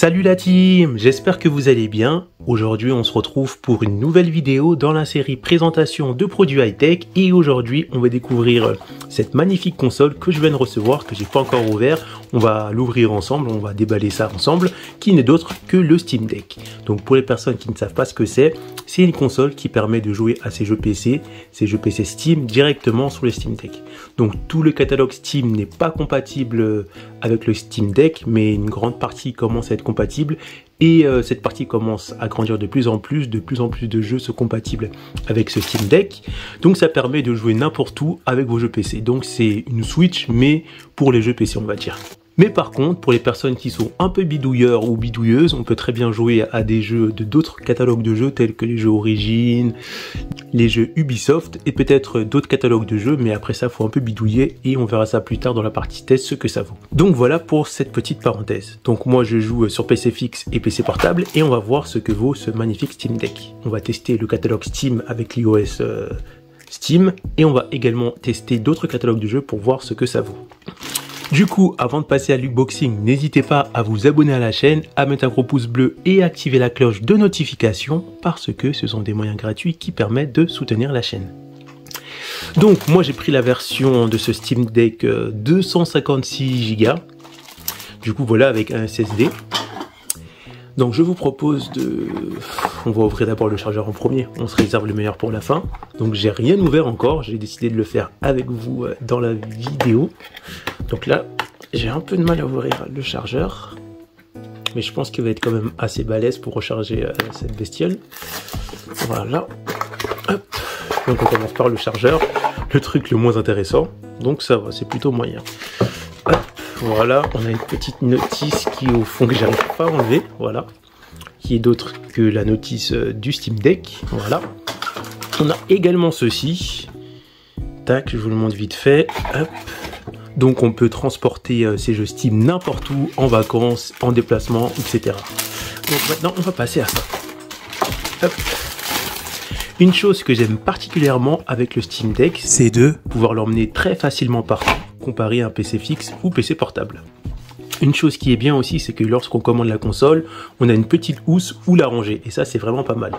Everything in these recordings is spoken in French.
Salut la team, j'espère que vous allez bien. Aujourd'hui on se retrouve pour une nouvelle vidéo dans la série présentation de produits high-tech et aujourd'hui on va découvrir cette magnifique console que je viens de recevoir, que j'ai pas encore ouvert. On va l'ouvrir ensemble, on va déballer ça ensemble, qui n'est d'autre que le Steam Deck. Donc pour les personnes qui ne savent pas ce que c'est une console qui permet de jouer à ces jeux PC Steam directement sur le Steam Deck. Donc tout le catalogue Steam n'est pas compatible avec le Steam Deck, mais une grande partie commence à être compatible et cette partie commence à grandir de plus en plus de jeux sont compatibles avec ce Steam Deck. Donc ça permet de jouer n'importe où avec vos jeux PC. Donc c'est une Switch mais pour les jeux PC on va dire. Mais par contre, pour les personnes qui sont un peu bidouilleurs ou bidouilleuses, on peut très bien jouer à des jeux de d'autres catalogues de jeux tels que les jeux Origin, les jeux Ubisoft et peut-être d'autres catalogues de jeux, mais après ça, faut un peu bidouiller et on verra ça plus tard dans la partie test ce que ça vaut. Donc voilà pour cette petite parenthèse. Donc moi, je joue sur PC fixe et PC portable et on va voir ce que vaut ce magnifique Steam Deck. On va tester le catalogue Steam avec l'iOS Steam et on va également tester d'autres catalogues de jeux pour voir ce que ça vaut. Du coup, avant de passer à l'unboxing, n'hésitez pas à vous abonner à la chaîne, à mettre un gros pouce bleu et à activer la cloche de notification parce que ce sont des moyens gratuits qui permettent de soutenir la chaîne. Donc, moi j'ai pris la version de ce Steam Deck 256 Go. Du coup, voilà, avec un SSD. Donc, je vous propose de... On va ouvrir d'abord le chargeur en premier, on se réserve le meilleur pour la fin. Donc, j'ai rien ouvert encore, j'ai décidé de le faire avec vous dans la vidéo. Donc là, j'ai un peu de mal à ouvrir le chargeur, mais je pense qu'il va être quand même assez balèze pour recharger cette bestiole. Voilà. Hop. Donc on commence par le chargeur, le truc le moins intéressant. Donc ça va, c'est plutôt moyen. Hop. Voilà, on a une petite notice qui au fond que j'arrive pas à enlever. Voilà. Qui est d'autre que la notice du Steam Deck. Voilà. On a également ceci. Tac, je vous le montre vite fait. Hop. Donc on peut transporter ces jeux Steam n'importe où, en vacances, en déplacement, etc. Donc maintenant on va passer à ça. Hop. Une chose que j'aime particulièrement avec le Steam Deck, c'est de pouvoir l'emmener très facilement partout, comparé à un PC fixe ou PC portable. Une chose qui est bien aussi, c'est que lorsqu'on commande la console, on a une petite housse où la ranger, et ça c'est vraiment pas mal.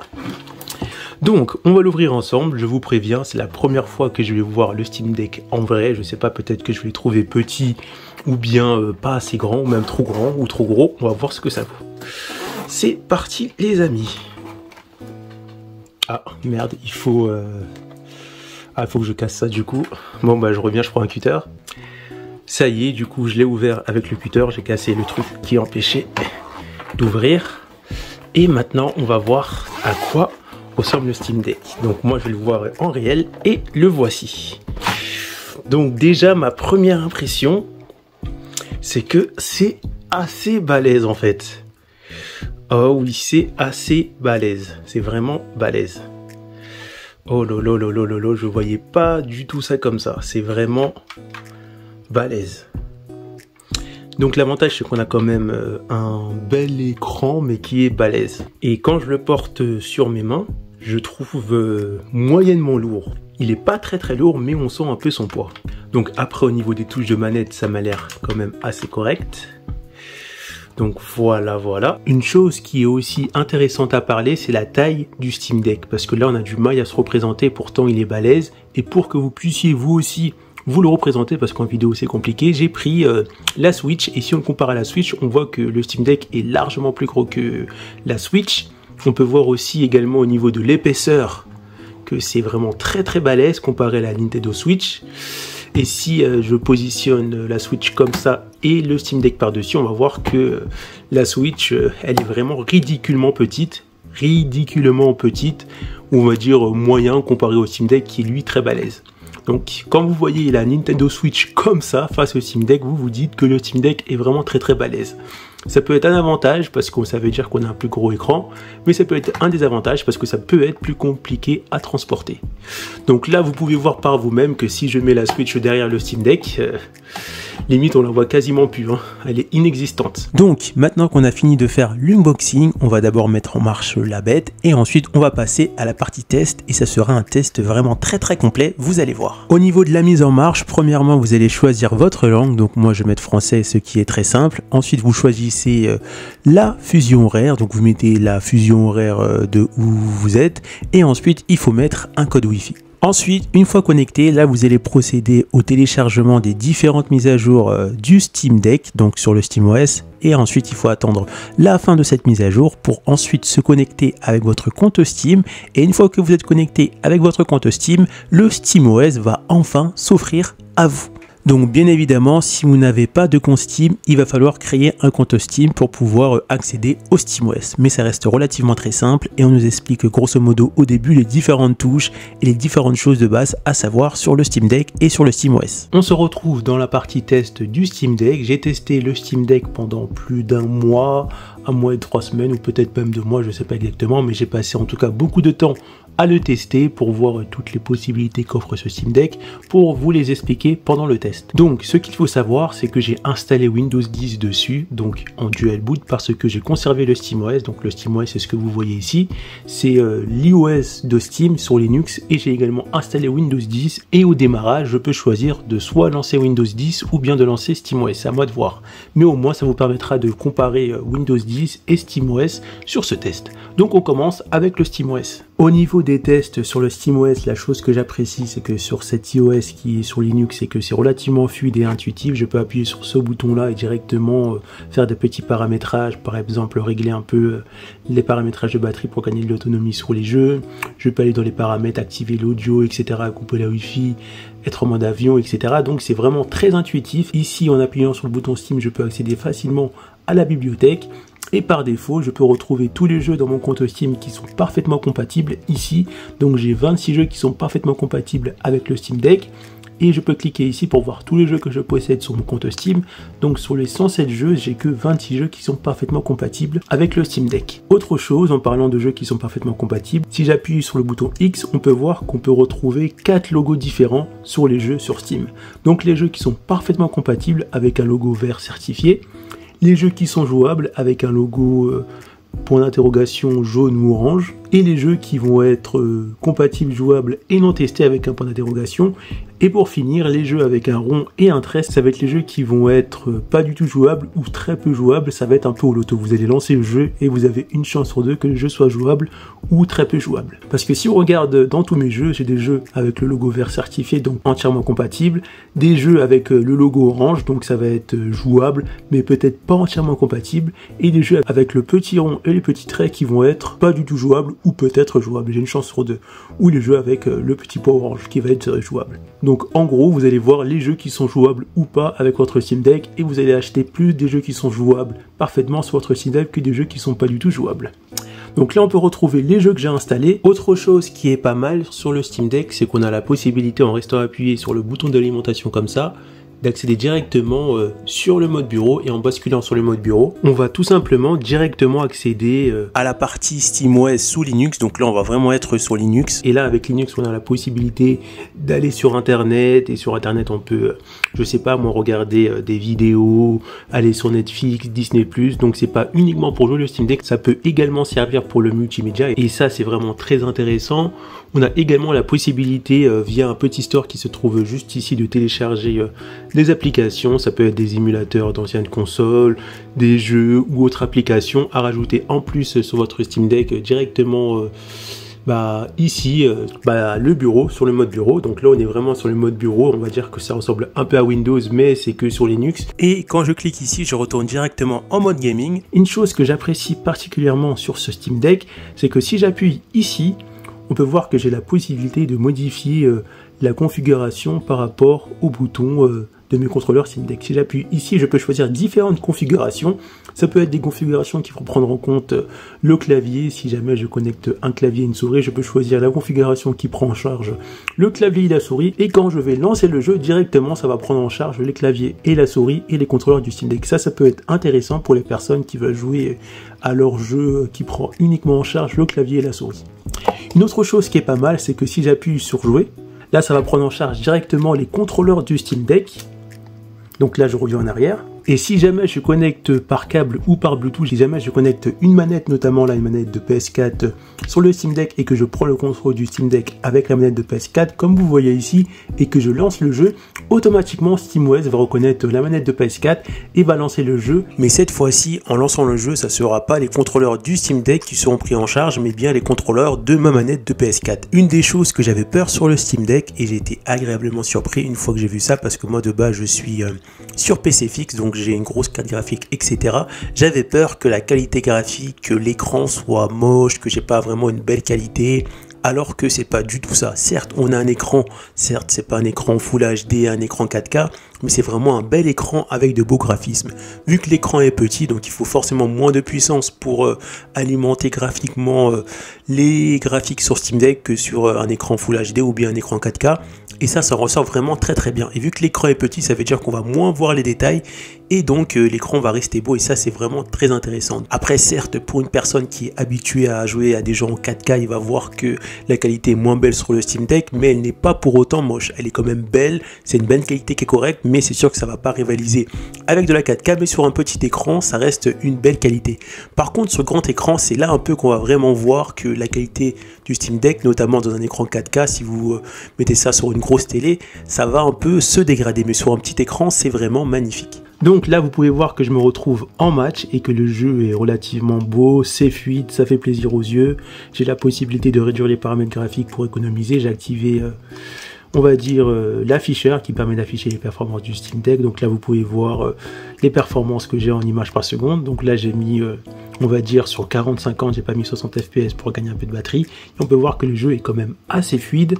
Donc, on va l'ouvrir ensemble, je vous préviens, c'est la première fois que je vais voir le Steam Deck en vrai, je sais pas, peut-être que je vais le trouver petit, ou bien pas assez grand, ou même trop grand, ou trop gros, on va voir ce que ça vaut. C'est parti les amis. Ah, merde, il faut... Ah, faut que je casse ça du coup. Bon bah je reviens, je prends un cutter. Ça y est, du coup je l'ai ouvert avec le cutter, j'ai cassé le truc qui empêchait d'ouvrir. Et maintenant, on va voir à quoi ressemble le Steam Deck. Donc moi je vais le voir en réel et le voici. Donc déjà ma première impression c'est que c'est assez balèze en fait. Oh oui, c'est assez balèze, c'est vraiment balèze. Oh lolo, je voyais pas du tout ça comme ça, c'est vraiment balèze. Donc l'avantage c'est qu'on a quand même un bel écran mais qui est balèze. Et quand je le porte sur mes mains, je trouve moyennement lourd. Il est pas très lourd mais on sent un peu son poids. Donc après au niveau des touches de manette ça m'a l'air quand même assez correct. Donc voilà. Une chose qui est aussi intéressante à parler, c'est la taille du Steam Deck. Parce que là on a du mal à se représenter, pourtant il est balèze. Et pour que vous puissiez vous aussi vous le représenter, parce qu'en vidéo c'est compliqué, j'ai pris la Switch. Et si on compare à la Switch, on voit que le Steam Deck est largement plus gros que la Switch. On peut voir aussi également au niveau de l'épaisseur que c'est vraiment très balèze comparé à la Nintendo Switch. Et si je positionne la Switch comme ça et le Steam Deck par-dessus, on va voir que la Switch, elle est vraiment ridiculement petite, ou on va dire moyen comparé au Steam Deck qui est lui très balèze. Donc quand vous voyez la Nintendo Switch comme ça face au Steam Deck, vous vous dites que le Steam Deck est vraiment très balèze. Ça peut être un avantage parce que ça veut dire qu'on a un plus gros écran, mais ça peut être un désavantage parce que ça peut être plus compliqué à transporter. Donc là, vous pouvez voir par vous-même que si je mets la Switch derrière le Steam Deck, limite on la voit quasiment plus, hein. Elle est inexistante. Donc maintenant qu'on a fini de faire l'unboxing, on va d'abord mettre en marche la bête et ensuite on va passer à la partie test et ça sera un test vraiment très complet, vous allez voir. Au niveau de la mise en marche, premièrement vous allez choisir votre langue, donc moi je vais mettre français, ce qui est très simple. Ensuite vous choisissez c'est la fusion horaire. Donc vous mettez la fusion horaire de où vous êtes et ensuite il faut mettre un code Wi-Fi. Ensuite, une fois connecté, là vous allez procéder au téléchargement des différentes mises à jour du Steam Deck, donc sur le SteamOS. Et ensuite, il faut attendre la fin de cette mise à jour pour ensuite se connecter avec votre compte Steam. Et une fois que vous êtes connecté avec votre compte Steam, le SteamOS va enfin s'offrir à vous. Donc bien évidemment, si vous n'avez pas de compte Steam, il va falloir créer un compte Steam pour pouvoir accéder au SteamOS. Mais ça reste relativement très simple et on nous explique grosso modo au début les différentes touches et les différentes choses de base à savoir sur le Steam Deck et sur le SteamOS. On se retrouve dans la partie test du Steam Deck. J'ai testé le Steam Deck pendant plus d'un mois et 3 semaines ou peut-être même 2 mois, je ne sais pas exactement, mais j'ai passé en tout cas beaucoup de temps à le tester pour voir toutes les possibilités qu'offre ce Steam Deck pour vous les expliquer pendant le test. Donc ce qu'il faut savoir, c'est que j'ai installé Windows 10 dessus, donc en dual boot, parce que j'ai conservé le SteamOS. Donc le SteamOS, c'est ce que vous voyez ici, c'est l'iOS de Steam sur Linux, et j'ai également installé Windows 10, et au démarrage je peux choisir de soit lancer Windows 10 ou bien de lancer SteamOS, c'est à moi de voir, mais au moins ça vous permettra de comparer Windows 10 et SteamOS sur ce test. Donc on commence avec le SteamOS. Au niveau des tests sur le SteamOS, la chose que j'apprécie, c'est que sur cet iOS qui est sur Linux, c'est que c'est relativement fluide et intuitif. Je peux appuyer sur ce bouton-là et directement faire des petits paramétrages, par exemple régler un peu les paramétrages de batterie pour gagner de l'autonomie sur les jeux. Je peux aller dans les paramètres, activer l'audio, etc., couper la Wi-Fi, être en mode avion, etc. Donc c'est vraiment très intuitif. Ici, en appuyant sur le bouton Steam, je peux accéder facilement à la bibliothèque. Et par défaut, je peux retrouver tous les jeux dans mon compte Steam qui sont parfaitement compatibles ici. Donc j'ai 26 jeux qui sont parfaitement compatibles avec le Steam Deck. Et je peux cliquer ici pour voir tous les jeux que je possède sur mon compte Steam. Donc sur les 107 jeux, j'ai que 26 jeux qui sont parfaitement compatibles avec le Steam Deck. Autre chose, en parlant de jeux qui sont parfaitement compatibles, si j'appuie sur le bouton X, on peut voir qu'on peut retrouver 4 logos différents sur les jeux sur Steam. Donc les jeux qui sont parfaitement compatibles avec un logo vert certifié, les jeux qui sont jouables avec un logo point d'interrogation jaune ou orange, et les jeux qui vont être compatibles, jouables et non testés avec un point d'interrogation. Et pour finir, les jeux avec un rond et un trait, ça va être les jeux qui vont être pas du tout jouables ou très peu jouables. Ça va être un peu au loto. Vous allez lancer le jeu et vous avez une chance sur 2 que le jeu soit jouable ou très peu jouable. Parce que si on regarde dans tous mes jeux, j'ai des jeux avec le logo vert certifié, donc entièrement compatible, des jeux avec le logo orange, donc ça va être jouable, mais peut-être pas entièrement compatible, et des jeux avec le petit rond et les petits traits qui vont être pas du tout jouables ou peut-être jouables. J'ai une chance sur 2. Ou les jeux avec le petit point orange qui va être jouable. Donc en gros, vous allez voir les jeux qui sont jouables ou pas avec votre Steam Deck, et vous allez acheter plus des jeux qui sont jouables parfaitement sur votre Steam Deck que des jeux qui sont pas du tout jouables. Donc là, on peut retrouver les jeux que j'ai installés. Autre chose qui est pas mal sur le Steam Deck, c'est qu'on a la possibilité, en restant appuyé sur le bouton d'alimentation comme ça, d'accéder directement sur le mode bureau, et en basculant sur le mode bureau, on va tout simplement directement accéder à la partie SteamOS sous Linux. Donc là, on va vraiment être sur Linux. Et là, avec Linux, on a la possibilité d'aller sur Internet, et sur Internet, on peut, je sais pas moi, regarder des vidéos, aller sur Netflix, Disney+. Donc c'est pas uniquement pour jouer le Steam Deck, ça peut également servir pour le multimédia, et ça, c'est vraiment très intéressant. On a également la possibilité, via un petit store qui se trouve juste ici, de télécharger des applications. Ça peut être des émulateurs d'anciennes consoles, des jeux ou autres applications à rajouter en plus sur votre Steam Deck directement ici, le bureau, sur le mode bureau. Donc là, on est vraiment sur le mode bureau. On va dire que ça ressemble un peu à Windows, mais c'est que sur Linux. Et quand je clique ici, je retourne directement en mode gaming. Une chose que j'apprécie particulièrement sur ce Steam Deck, c'est que si j'appuie ici, on peut voir que j'ai la possibilité de modifier la configuration par rapport au bouton de mes contrôleurs Steam Deck. Si j'appuie ici, je peux choisir différentes configurations. Ça peut être des configurations qui vont prendre en compte le clavier. Si jamais je connecte un clavier et une souris, je peux choisir la configuration qui prend en charge le clavier et la souris. Et quand je vais lancer le jeu, directement, ça va prendre en charge les claviers et la souris et les contrôleurs du Steam Deck. Ça peut être intéressant pour les personnes qui veulent jouer à leur jeu qui prend uniquement en charge le clavier et la souris. Une autre chose qui est pas mal, c'est que si j'appuie sur jouer, là ça va prendre en charge directement les contrôleurs du Steam Deck. Donc là je reviens en arrière. Et si jamais je connecte par câble ou par Bluetooth, si jamais je connecte une manette, notamment là une manette de PS4 sur le Steam Deck et que je prends le contrôle du Steam Deck avec la manette de PS4, comme vous voyez ici, et que je lance le jeu, automatiquement SteamOS va reconnaître la manette de PS4 et va lancer le jeu. Mais cette fois-ci, en lançant le jeu, ça ne sera pas les contrôleurs du Steam Deck qui seront pris en charge, mais bien les contrôleurs de ma manette de PS4. Une des choses que j'avais peur sur le Steam Deck, et j'ai été agréablement surpris une fois que j'ai vu ça, parce que moi de base je suis sur PC fixe, donc j'ai une grosse carte graphique, etc. J'avais peur que la qualité graphique, que l'écran soit moche, que j'ai pas vraiment une belle qualité, alors que c'est pas du tout ça. Certes, on a un écran, certes, c'est pas un écran Full HD, un écran 4K, mais c'est vraiment un bel écran avec de beaux graphismes. Vu que l'écran est petit, donc il faut forcément moins de puissance pour alimenter graphiquement les graphiques sur Steam Deck que sur un écran Full HD ou bien un écran 4K. Et ça ressort vraiment très très bien. Et vu que l'écran est petit, ça veut dire qu'on va moins voir les détails et donc l'écran va rester beau, et ça c'est vraiment très intéressant. Après, certes, pour une personne qui est habituée à jouer à des jeux en 4K, il va voir que la qualité est moins belle sur le Steam Deck, mais elle n'est pas pour autant moche. Elle est quand même belle, c'est une bonne qualité qui est correcte, mais c'est sûr que ça va pas rivaliser avec de la 4K, mais sur un petit écran, ça reste une belle qualité. Par contre, sur grand écran, c'est là un peu qu'on va vraiment voir que la qualité du Steam Deck, notamment dans un écran 4K, si vous mettez ça sur une grosse télé, ça va un peu se dégrader, mais sur un petit écran, c'est vraiment magnifique. Donc là, vous pouvez voir que je me retrouve en match et que le jeu est relativement beau, c'est fluide, ça fait plaisir aux yeux. J'ai la possibilité de réduire les paramètres graphiques pour économiser. J'ai activé, on va dire, l'afficheur qui permet d'afficher les performances du Steam Deck. Donc là, vous pouvez voir les performances que j'ai en images par seconde. Donc là, j'ai mis, on va dire, sur 40-50, j'ai pas mis 60 fps pour gagner un peu de batterie. Et on peut voir que le jeu est quand même assez fluide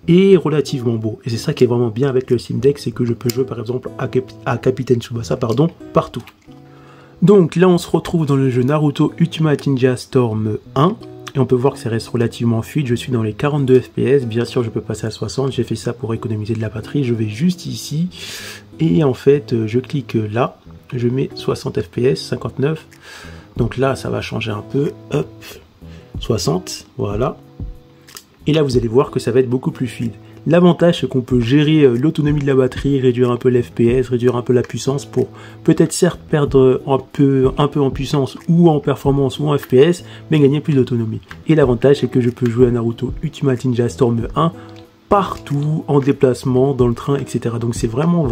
et relativement beau. Et c'est ça qui est vraiment bien avec le Steam Deck, c'est que je peux jouer par exemple à Capitaine Tsubasa, partout. Donc là on se retrouve dans le jeu Naruto Ultimate Ninja Storm 1, et on peut voir que ça reste relativement fluide. Je suis dans les 42 fps, bien sûr je peux passer à 60, j'ai fait ça pour économiser de la batterie. Je vais juste ici, et en fait je clique là, je mets 60 fps, 59, donc là ça va changer un peu, hop, 60, voilà. Et là, vous allez voir que ça va être beaucoup plus fluide. L'avantage, c'est qu'on peut gérer l'autonomie de la batterie, réduire un peu l'FPS, réduire un peu la puissance pour peut-être certes perdre un peu en puissance ou en performance ou en FPS, mais gagner plus d'autonomie. Et l'avantage, c'est que je peux jouer à Naruto Ultimate Ninja Storm 1 partout, en déplacement, dans le train, etc. Donc c'est vraiment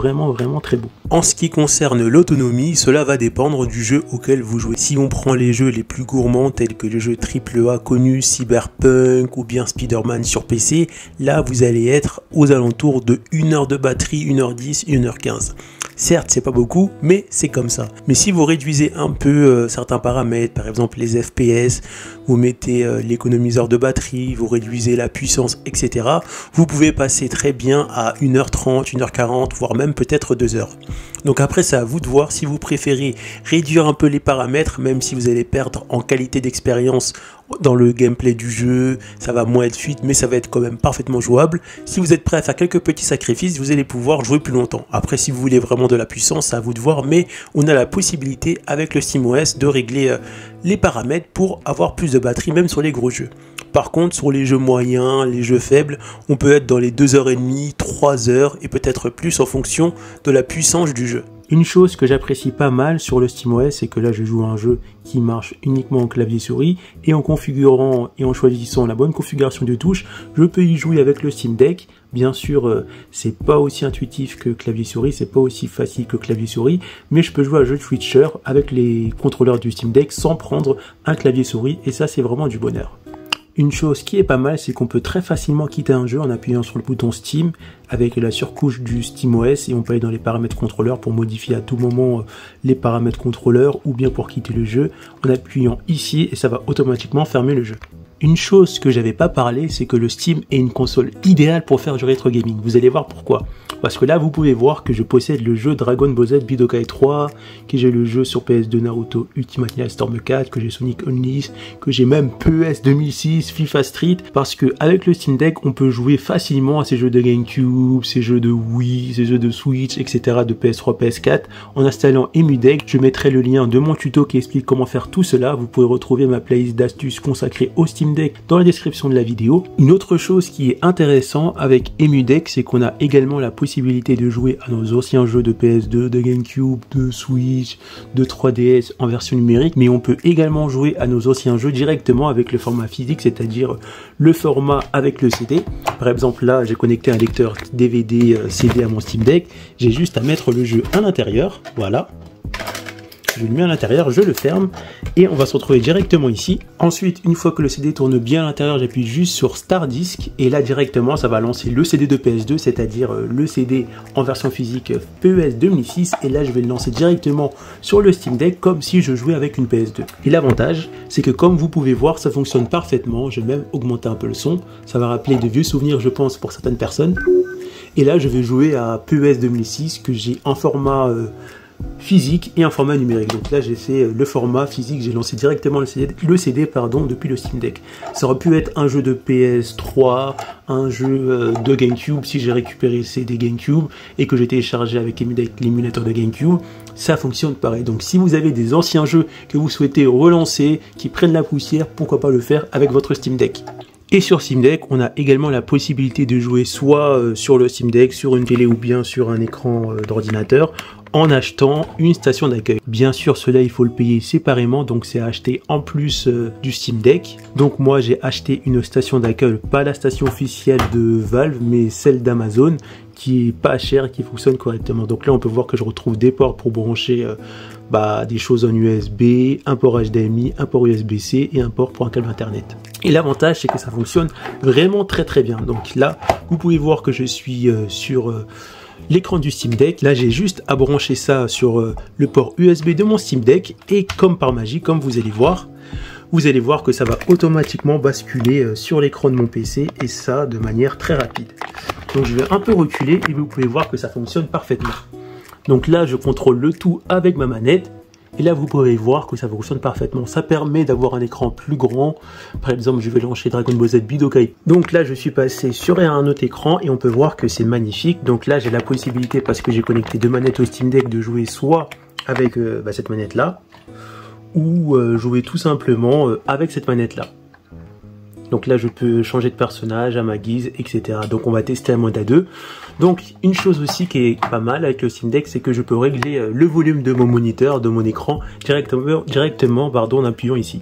très beau. En ce qui concerne l'autonomie, cela va dépendre du jeu auquel vous jouez. Si on prend les jeux les plus gourmands, tels que le jeu AAA connu, Cyberpunk ou bien Spider-Man sur PC, là vous allez être aux alentours de 1 heure de batterie, 1h10, 1h15. Certes, c'est pas beaucoup, mais c'est comme ça. Mais si vous réduisez un peu certains paramètres, par exemple les FPS, vous mettez l'économiseur de batterie, vous réduisez la puissance, etc., vous pouvez passer très bien à 1h30, 1h40, voire même peut-être 2 heures. Donc après, c'est à vous de voir si vous préférez réduire un peu les paramètres, même si vous allez perdre en qualité d'expérience dans le gameplay du jeu, ça va moins être fluide, mais ça va être quand même parfaitement jouable. Si vous êtes prêt à faire quelques petits sacrifices, vous allez pouvoir jouer plus longtemps. Après, si vous voulez vraiment de la puissance, c'est à vous de voir, mais on a la possibilité avec le SteamOS de régler les paramètres pour avoir plus de batterie, même sur les gros jeux. Par contre, sur les jeux moyens, les jeux faibles, on peut être dans les 2h30, 3 heures et peut-être plus en fonction de la puissance du jeu. Une chose que j'apprécie pas mal sur le SteamOS, c'est que là je joue à un jeu qui marche uniquement en clavier souris, et en configurant et en choisissant la bonne configuration de touches, je peux y jouer avec le Steam Deck. Bien sûr, c'est pas aussi intuitif que clavier souris, c'est pas aussi facile que clavier souris, mais je peux jouer à un jeu de Switcher avec les contrôleurs du Steam Deck sans prendre un clavier souris, et ça c'est vraiment du bonheur. Une chose qui est pas mal, c'est qu'on peut très facilement quitter un jeu en appuyant sur le bouton Steam avec la surcouche du SteamOS, et on peut aller dans les paramètres contrôleurs pour modifier à tout moment les paramètres contrôleurs, ou bien pour quitter le jeu en appuyant ici, et ça va automatiquement fermer le jeu. Une chose que j'avais pas parlé, c'est que le Steam est une console idéale pour faire du rétro gaming. Vous allez voir pourquoi. Parce que là, vous pouvez voir que je possède le jeu Dragon Ball Z Budokai 3, que j'ai le jeu sur PS2 Naruto Ultimate Ninja Storm 4, que j'ai Sonic Unleashed, que j'ai même PES 2006, FIFA Street. Parce que avec le Steam Deck, on peut jouer facilement à ces jeux de GameCube, ces jeux de Wii, ces jeux de Switch, etc. de PS3, PS4. En installant EmuDeck, je mettrai le lien de mon tuto qui explique comment faire tout cela. Vous pouvez retrouver ma playlist d'astuces consacrée au Steam Steam Deck dans la description de la vidéo. Une autre chose qui est intéressante avec EmuDeck, c'est qu'on a également la possibilité de jouer à nos anciens jeux de PS2, de GameCube, de Switch, de 3DS en version numérique, mais on peut également jouer à nos anciens jeux directement avec le format physique, c'est-à-dire le format avec le CD. Par exemple là, j'ai connecté un lecteur DVD CD à mon Steam Deck, j'ai juste à mettre le jeu à l'intérieur, voilà. Je le mets à l'intérieur, je le ferme et on va se retrouver directement ici. Ensuite, une fois que le CD tourne bien à l'intérieur, j'appuie juste sur Start Disk et là directement ça va lancer le CD de PS2, c'est-à-dire le CD en version physique PES 2006 et là je vais le lancer directement sur le Steam Deck comme si je jouais avec une PS2. Et l'avantage, c'est que comme vous pouvez voir, ça fonctionne parfaitement. Je vais même augmenter un peu le son, ça va rappeler de vieux souvenirs je pense pour certaines personnes. Et là je vais jouer à PES 2006 que j'ai en format physique et un format numérique. Donc là j'ai fait le format physique, j'ai lancé directement le CD depuis le Steam Deck. Ça aurait pu être un jeu de PS3, un jeu de GameCube si j'ai récupéré le CD GameCube et que j'ai téléchargé avec EmuDeck l'émulateur de GameCube. Ça fonctionne pareil. Donc si vous avez des anciens jeux que vous souhaitez relancer, qui prennent la poussière, pourquoi pas le faire avec votre Steam Deck. Et sur Steam Deck, on a également la possibilité de jouer soit sur le Steam Deck, sur une télé ou bien sur un écran d'ordinateur en achetant une station d'accueil. Bien sûr, cela il faut le payer séparément, donc c'est à acheter en plus du Steam Deck. Donc moi j'ai acheté une station d'accueil, pas la station officielle de Valve, mais celle d'Amazon, qui est pas chère et qui fonctionne correctement. Donc là on peut voir que je retrouve des ports pour brancher des choses en USB, un port HDMI, un port USB-C et un port pour un câble internet. Et l'avantage c'est que ça fonctionne vraiment très bien. Donc là vous pouvez voir que je suis sur l'écran du Steam Deck. Là j'ai juste à brancher ça sur le port USB de mon Steam Deck et comme par magie, comme vous allez voir que ça va automatiquement basculer sur l'écran de mon PC et ça de manière très rapide. Donc je vais un peu reculer et vous pouvez voir que ça fonctionne parfaitement. Donc là je contrôle le tout avec ma manette et là vous pouvez voir que ça fonctionne parfaitement. Ça permet d'avoir un écran plus grand. Par exemple je vais lancer Dragon Ball Z Budokai. Donc là je suis passé sur un autre écran et on peut voir que c'est magnifique. Donc là j'ai la possibilité, parce que j'ai connecté deux manettes au Steam Deck, de jouer soit avec cette manette là ou jouer tout simplement avec cette manette là. Donc là je peux changer de personnage à ma guise, etc. Donc on va tester un mode à 2. Donc une chose aussi qui est pas mal avec le Steam Deck, c'est que je peux régler le volume de mon moniteur, de mon écran directement en appuyant ici.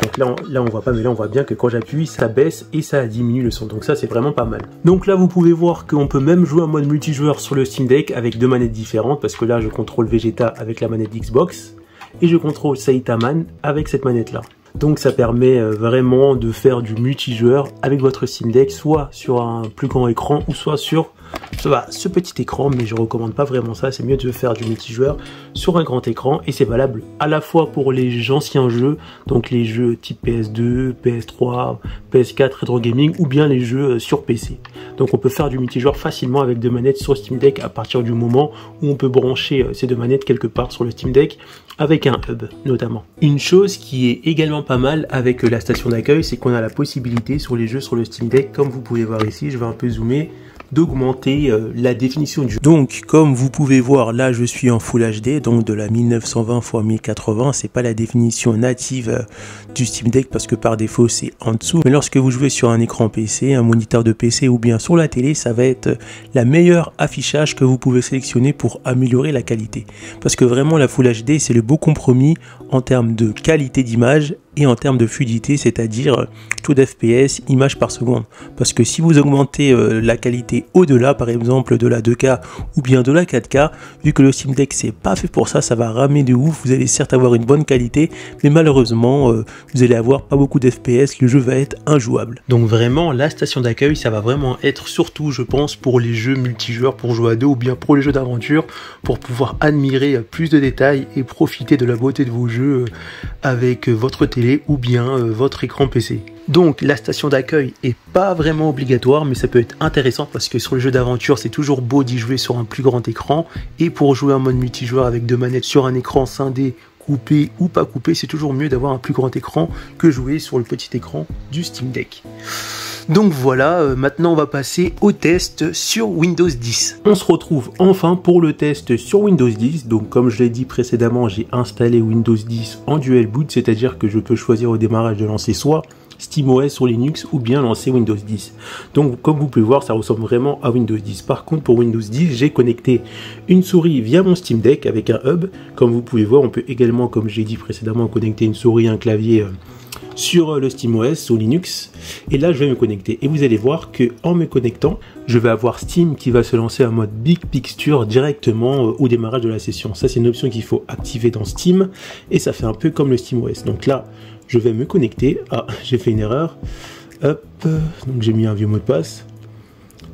Donc là on voit pas, mais là on voit bien que quand j'appuie ça baisse et ça diminue le son. Donc ça c'est vraiment pas mal. Donc là vous pouvez voir qu'on peut même jouer en mode multijoueur sur le Steam Deck avec deux manettes différentes, parce que là je contrôle Vegeta avec la manette Xbox et je contrôle Saitama avec cette manette là. Donc ça permet vraiment de faire du multijoueur avec votre Steam Deck, soit sur un plus grand écran ou soit sur ce petit écran, mais je recommande pas vraiment ça. C'est mieux de faire du multijoueur sur un grand écran et c'est valable à la fois pour les anciens jeux, donc les jeux type PS2, PS3, PS4, Retro Gaming, ou bien les jeux sur PC. Donc on peut faire du multijoueur facilement avec deux manettes sur Steam Deck à partir du moment où on peut brancher ces deux manettes quelque part sur le Steam Deck avec un hub notamment. Une chose qui est également pas mal avec la station d'accueil, c'est qu'on a la possibilité sur les jeux sur le Steam Deck, comme vous pouvez voir ici, je vais un peu zoomer, d'augmenter la définition du jeu. Donc comme vous pouvez voir là je suis en Full HD, donc de la 1920 x 1080, c'est pas la définition native du Steam Deck parce que par défaut c'est en dessous, mais lorsque vous jouez sur un écran PC, un moniteur de PC ou bien sur la télé, ça va être la meilleure affichage que vous pouvez sélectionner pour améliorer la qualité, parce que vraiment la Full HD c'est le beau compromis en termes de qualité d'image et en termes de fluidité, c'est-à-dire taux d'FPS, images par seconde. Parce que si vous augmentez la qualité au-delà, par exemple de la 2K ou bien de la 4K, vu que le Steam Deck c'est pas fait pour ça, ça va ramer de ouf. Vous allez certes avoir une bonne qualité, mais malheureusement, vous allez avoir pas beaucoup d'FPS, le jeu va être injouable. Donc vraiment, la station d'accueil, ça va vraiment être surtout, je pense, pour les jeux multijoueurs, pour jouer à deux ou bien pour les jeux d'aventure, pour pouvoir admirer plus de détails et profiter de la beauté de vos jeux avec votre télé ou bien votre écran PC. Donc la station d'accueil est pas vraiment obligatoire, mais ça peut être intéressant parce que sur le jeu d'aventure c'est toujours beau d'y jouer sur un plus grand écran, et pour jouer en mode multijoueur avec deux manettes sur un écran scindé coupé ou pas coupé, c'est toujours mieux d'avoir un plus grand écran que jouer sur le petit écran du Steam Deck. Donc voilà, maintenant on va passer au test sur Windows 10. On se retrouve enfin pour le test sur Windows 10. Donc comme je l'ai dit précédemment, j'ai installé Windows 10 en dual boot, c'est-à-dire que je peux choisir au démarrage de lancer soit SteamOS sur Linux ou bien lancer Windows 10. Donc comme vous pouvez voir, ça ressemble vraiment à Windows 10. Par contre pour Windows 10, j'ai connecté une souris via mon Steam Deck avec un hub. Comme vous pouvez voir, on peut également, comme j'ai dit précédemment, connecter une souris et un clavier sur le SteamOS, sur Linux. Et là je vais me connecter et vous allez voir que en me connectant, je vais avoir Steam qui va se lancer en mode Big Picture directement au démarrage de la session. Ça c'est une option qu'il faut activer dans Steam et ça fait un peu comme le SteamOS. Donc là je vais me connecter. Ah, j'ai fait une erreur. Hop, donc j'ai mis un vieux mot de passe.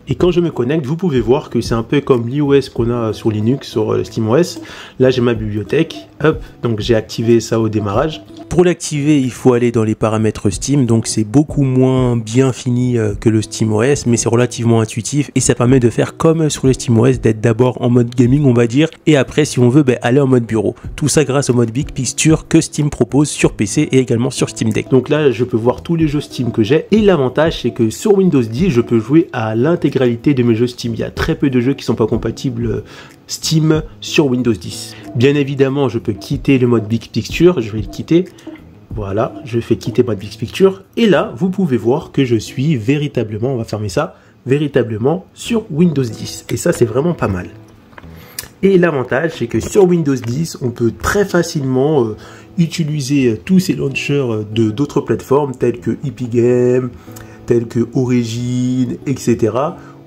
Et quand je me connecte, vous pouvez voir que c'est un peu comme l'iOS qu'on a sur Linux, sur SteamOS. Là, j'ai ma bibliothèque. Hop, donc j'ai activé ça au démarrage. Pour l'activer, il faut aller dans les paramètres Steam. Donc c'est beaucoup moins bien fini que le SteamOS, mais c'est relativement intuitif et ça permet de faire comme sur le SteamOS, d'être d'abord en mode gaming, on va dire, et après, si on veut, aller en mode bureau. Tout ça grâce au mode Big Picture que Steam propose sur PC et également sur Steam Deck. Donc là, je peux voir tous les jeux Steam que j'ai. Et l'avantage, c'est que sur Windows 10, je peux jouer à l'intégralité de mes jeux Steam. Il y a très peu de jeux qui sont pas compatibles Steam sur Windows 10. Bien évidemment, je peux quitter le mode Big Picture, je vais le quitter. Voilà, je fais quitter mode Big Picture. Et là, vous pouvez voir que je suis véritablement, on va fermer ça, véritablement sur Windows 10. Et ça, c'est vraiment pas mal. Et l'avantage, c'est que sur Windows 10, on peut très facilement utiliser tous ces launchers de d'autres plateformes telles que Epic Games, telles que Origin, etc.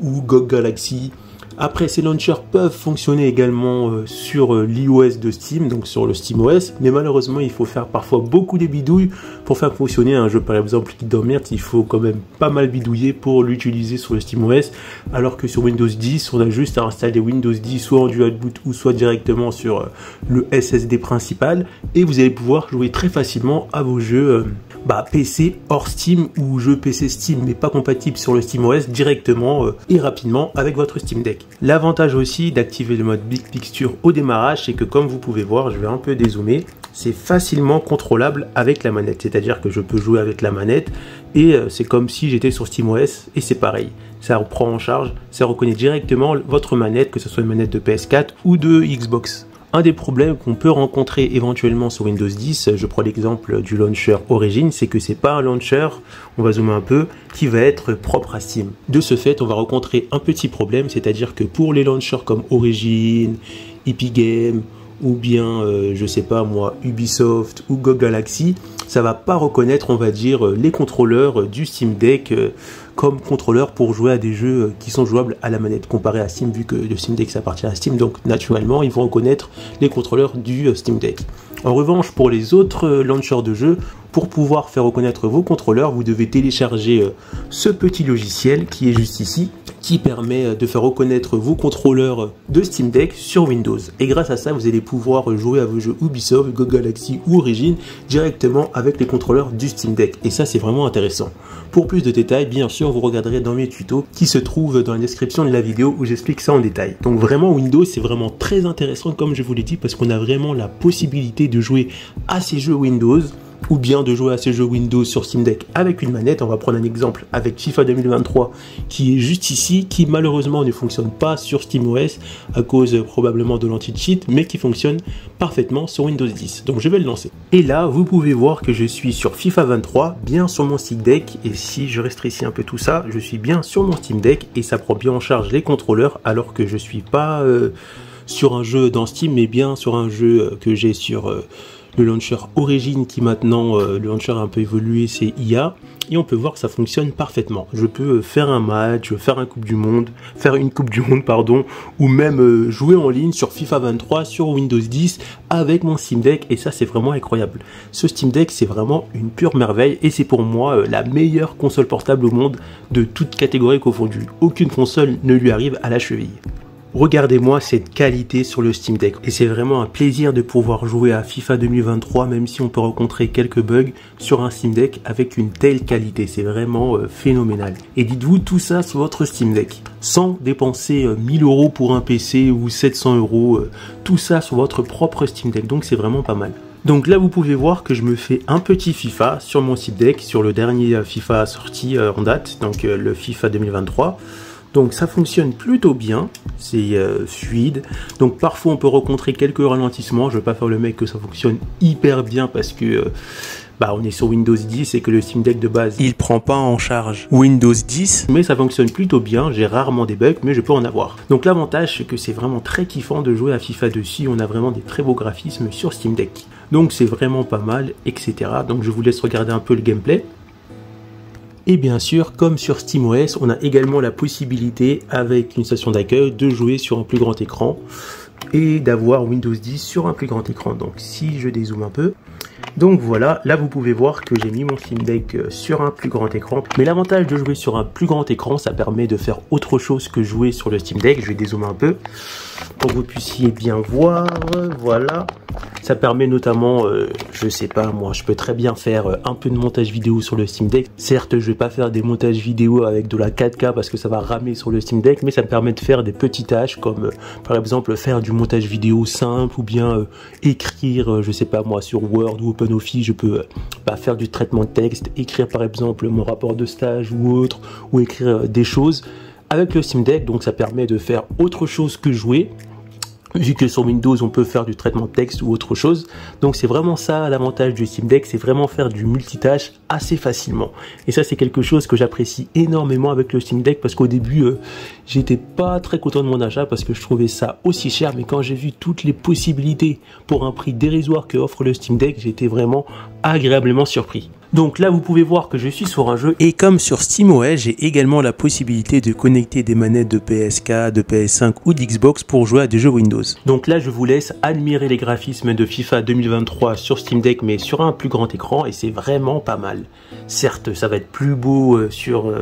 ou GOG Galaxy. Après, ces launchers peuvent fonctionner également sur l'iOS de Steam, donc sur le SteamOS, mais malheureusement, il faut faire parfois beaucoup de bidouilles pour faire fonctionner un jeu. Par exemple, Kingdom Hearts, il faut quand même pas mal bidouiller pour l'utiliser sur le SteamOS, alors que sur Windows 10, on a juste à installer Windows 10 soit en dual boot ou soit directement sur le SSD principal, et vous allez pouvoir jouer très facilement à vos jeux PC hors Steam ou jeux PC Steam mais pas compatibles sur le SteamOS directement et rapidement avec votre Steam Deck. L'avantage aussi d'activer le mode Big Picture au démarrage, c'est que comme vous pouvez voir, je vais un peu dézoomer, c'est facilement contrôlable avec la manette, c'est-à-dire que je peux jouer avec la manette et c'est comme si j'étais sur SteamOS et c'est pareil, ça reprend en charge, ça reconnaît directement votre manette, que ce soit une manette de PS4 ou de Xbox. Un des problèmes qu'on peut rencontrer éventuellement sur Windows 10, je prends l'exemple du launcher Origin, c'est que c'est pas un launcher, on va zoomer un peu, qui va être propre à Steam. De ce fait, on va rencontrer un petit problème, c'est-à-dire que pour les launchers comme Origin, Epic Games, ou bien, je sais pas moi, Ubisoft ou GOG Galaxy, ça va pas reconnaître, on va dire, les contrôleurs du Steam Deck comme contrôleur pour jouer à des jeux qui sont jouables à la manette, comparé à Steam, vu que le Steam Deck ça appartient à Steam, donc naturellement ils vont reconnaître les contrôleurs du Steam Deck. En revanche, pour les autres launchers de jeux, pour pouvoir faire reconnaître vos contrôleurs, vous devez télécharger ce petit logiciel qui est juste ici, qui permet de faire reconnaître vos contrôleurs de Steam Deck sur Windows. Et grâce à ça, vous allez pouvoir jouer à vos jeux Ubisoft, GOG Galaxy ou Origin directement avec les contrôleurs du Steam Deck. Et ça, c'est vraiment intéressant. Pour plus de détails, bien sûr, vous regarderez dans mes tutos qui se trouvent dans la description de la vidéo où j'explique ça en détail. Donc vraiment, Windows, c'est vraiment très intéressant comme je vous l'ai dit parce qu'on a vraiment la possibilité de jouer à ces jeux Windows ou bien de jouer à ces jeux Windows sur Steam Deck avec une manette. On va prendre un exemple avec FIFA 2023 qui est juste ici, qui malheureusement ne fonctionne pas sur SteamOS à cause probablement de l'anti-cheat, mais qui fonctionne parfaitement sur Windows 10. Donc je vais le lancer. Et là, vous pouvez voir que je suis sur FIFA 23, bien sur mon Steam Deck, et si je rétrécis un peu tout ça, je suis bien sur mon Steam Deck et ça prend bien en charge les contrôleurs alors que je suis pas sur un jeu dans Steam, mais bien sur un jeu que j'ai sur le launcher Origin qui maintenant, le launcher a un peu évolué, c'est IA. Et on peut voir que ça fonctionne parfaitement. Je peux faire un match, faire une coupe du monde, ou même jouer en ligne sur FIFA 23 sur Windows 10 avec mon Steam Deck. Et ça, c'est vraiment incroyable. Ce Steam Deck, c'est vraiment une pure merveille. Et c'est pour moi la meilleure console portable au monde de toute catégorie confondue. Aucune console ne lui arrive à la cheville. Regardez-moi cette qualité sur le Steam Deck et c'est vraiment un plaisir de pouvoir jouer à FIFA 2023 même si on peut rencontrer quelques bugs sur un Steam Deck avec une telle qualité, c'est vraiment phénoménal. Et dites-vous tout ça sur votre Steam Deck sans dépenser 1000 € pour un PC ou 700 €, tout ça sur votre propre Steam Deck, donc c'est vraiment pas mal. Donc là vous pouvez voir que je me fais un petit FIFA sur mon Steam Deck, sur le dernier FIFA sorti en date, donc le FIFA 2023. Donc ça fonctionne plutôt bien, c'est fluide. Donc parfois on peut rencontrer quelques ralentissements, je ne vais pas faire le mec que ça fonctionne hyper bien parce que on est sur Windows 10 et que le Steam Deck de base il prend pas en charge Windows 10, mais ça fonctionne plutôt bien. J'ai rarement des bugs, mais je peux en avoir. Donc l'avantage c'est que c'est vraiment très kiffant de jouer à FIFA dessus. On a vraiment des très beaux graphismes sur Steam Deck, donc c'est vraiment pas mal, etc. Donc je vous laisse regarder un peu le gameplay. Et bien sûr, comme sur SteamOS, on a également la possibilité, avec une station d'accueil, de jouer sur un plus grand écran et d'avoir Windows 10 sur un plus grand écran. Donc si je dézoome un peu, donc voilà, là vous pouvez voir que j'ai mis mon Steam Deck sur un plus grand écran. Mais l'avantage de jouer sur un plus grand écran, ça permet de faire autre chose que jouer sur le Steam Deck. Je vais dézoomer un peu pour que vous puissiez bien voir. Voilà, ça permet notamment, je sais pas moi, je peux très bien faire un peu de montage vidéo sur le Steam Deck. Certes, je vais pas faire des montages vidéo avec de la 4K parce que ça va ramer sur le Steam Deck, mais ça me permet de faire des petites tâches comme par exemple faire du montage vidéo simple ou bien écrire, je sais pas moi, sur Word ou OpenOffice. Je peux faire du traitement de texte, écrire par exemple mon rapport de stage ou autre, ou écrire des choses avec le Steam Deck. Donc ça permet de faire autre chose que jouer, vu que sur Windows on peut faire du traitement de texte ou autre chose. Donc c'est vraiment ça l'avantage du Steam Deck, c'est vraiment faire du multitâche assez facilement. Et ça c'est quelque chose que j'apprécie énormément avec le Steam Deck, parce qu'au début j'étais pas très content de mon achat parce que je trouvais ça aussi cher, mais quand j'ai vu toutes les possibilités pour un prix dérisoire que offre le Steam Deck, j'ai été vraiment agréablement surpris. Donc là vous pouvez voir que je suis sur un jeu, et comme sur SteamOS, j'ai également la possibilité de connecter des manettes de PS4, de PS5 ou d'Xbox pour jouer à des jeux Windows. Donc là je vous laisse admirer les graphismes de FIFA 2023 sur Steam Deck, mais sur un plus grand écran, et c'est vraiment pas mal. Certes ça va être plus beau sur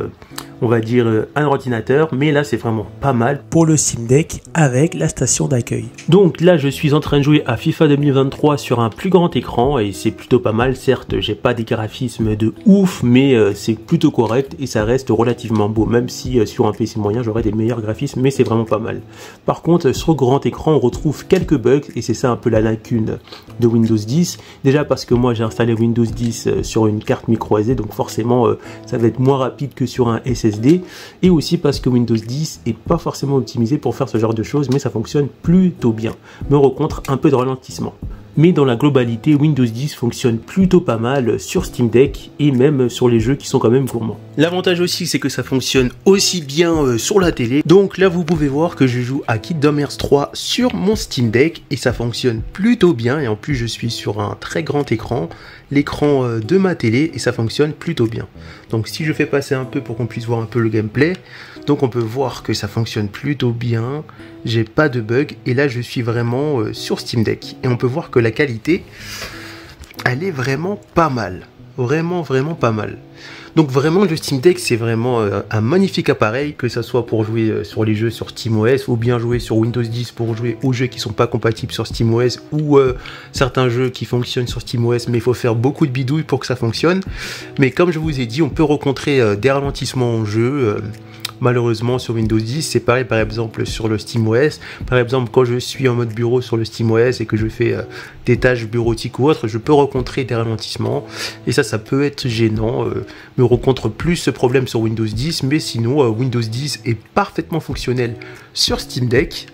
on va dire un ordinateur, mais là c'est vraiment pas mal pour le Steam Deck avec la station d'accueil. Donc là je suis en train de jouer à FIFA 2023 sur un plus grand écran, et c'est plutôt pas mal. Certes j'ai pas des graphismes de ouf, mais c'est plutôt correct et ça reste relativement beau, même si sur un PC moyen j'aurais des meilleurs graphismes, mais c'est vraiment pas mal. Par contre sur grand écran on retrouve quelques bugs, et c'est ça un peu la lacune de Windows 10. Déjà parce que moi j'ai installé Windows 10 sur une carte micro SD, donc forcément ça va être moins rapide que sur un SSD, et aussi parce que Windows 10 est pas forcément optimisé pour faire ce genre de choses, mais ça fonctionne plutôt bien, me rencontre un peu de ralentissement. Mais dans la globalité, Windows 10 fonctionne plutôt pas mal sur Steam Deck et même sur les jeux qui sont quand même gourmands. L'avantage aussi, c'est que ça fonctionne aussi bien sur la télé. Donc là, vous pouvez voir que je joue à Kingdom Hearts 3 sur mon Steam Deck et ça fonctionne plutôt bien. Et en plus, je suis sur un très grand écran, l'écran de ma télé, et ça fonctionne plutôt bien. Donc si je fais passer un peu pour qu'on puisse voir un peu le gameplay, donc on peut voir que ça fonctionne plutôt bien, j'ai pas de bug, et là je suis vraiment sur Steam Deck, et on peut voir que la qualité, elle est vraiment pas mal, vraiment pas mal. Donc vraiment le Steam Deck c'est vraiment un magnifique appareil, que ça soit pour jouer sur les jeux sur SteamOS, ou bien jouer sur Windows 10 pour jouer aux jeux qui sont pas compatibles sur SteamOS, ou certains jeux qui fonctionnent sur SteamOS mais il faut faire beaucoup de bidouilles pour que ça fonctionne. Mais comme je vous ai dit, on peut rencontrer des ralentissements en jeu. Malheureusement sur Windows 10 c'est pareil, par exemple sur le SteamOS. Par exemple quand je suis en mode bureau sur le SteamOS et que je fais des tâches bureautiques ou autres, je peux rencontrer des ralentissements, et ça peut être gênant. Me rencontre plus ce problème sur Windows 10, mais sinon Windows 10 est parfaitement fonctionnel sur Steam Deck.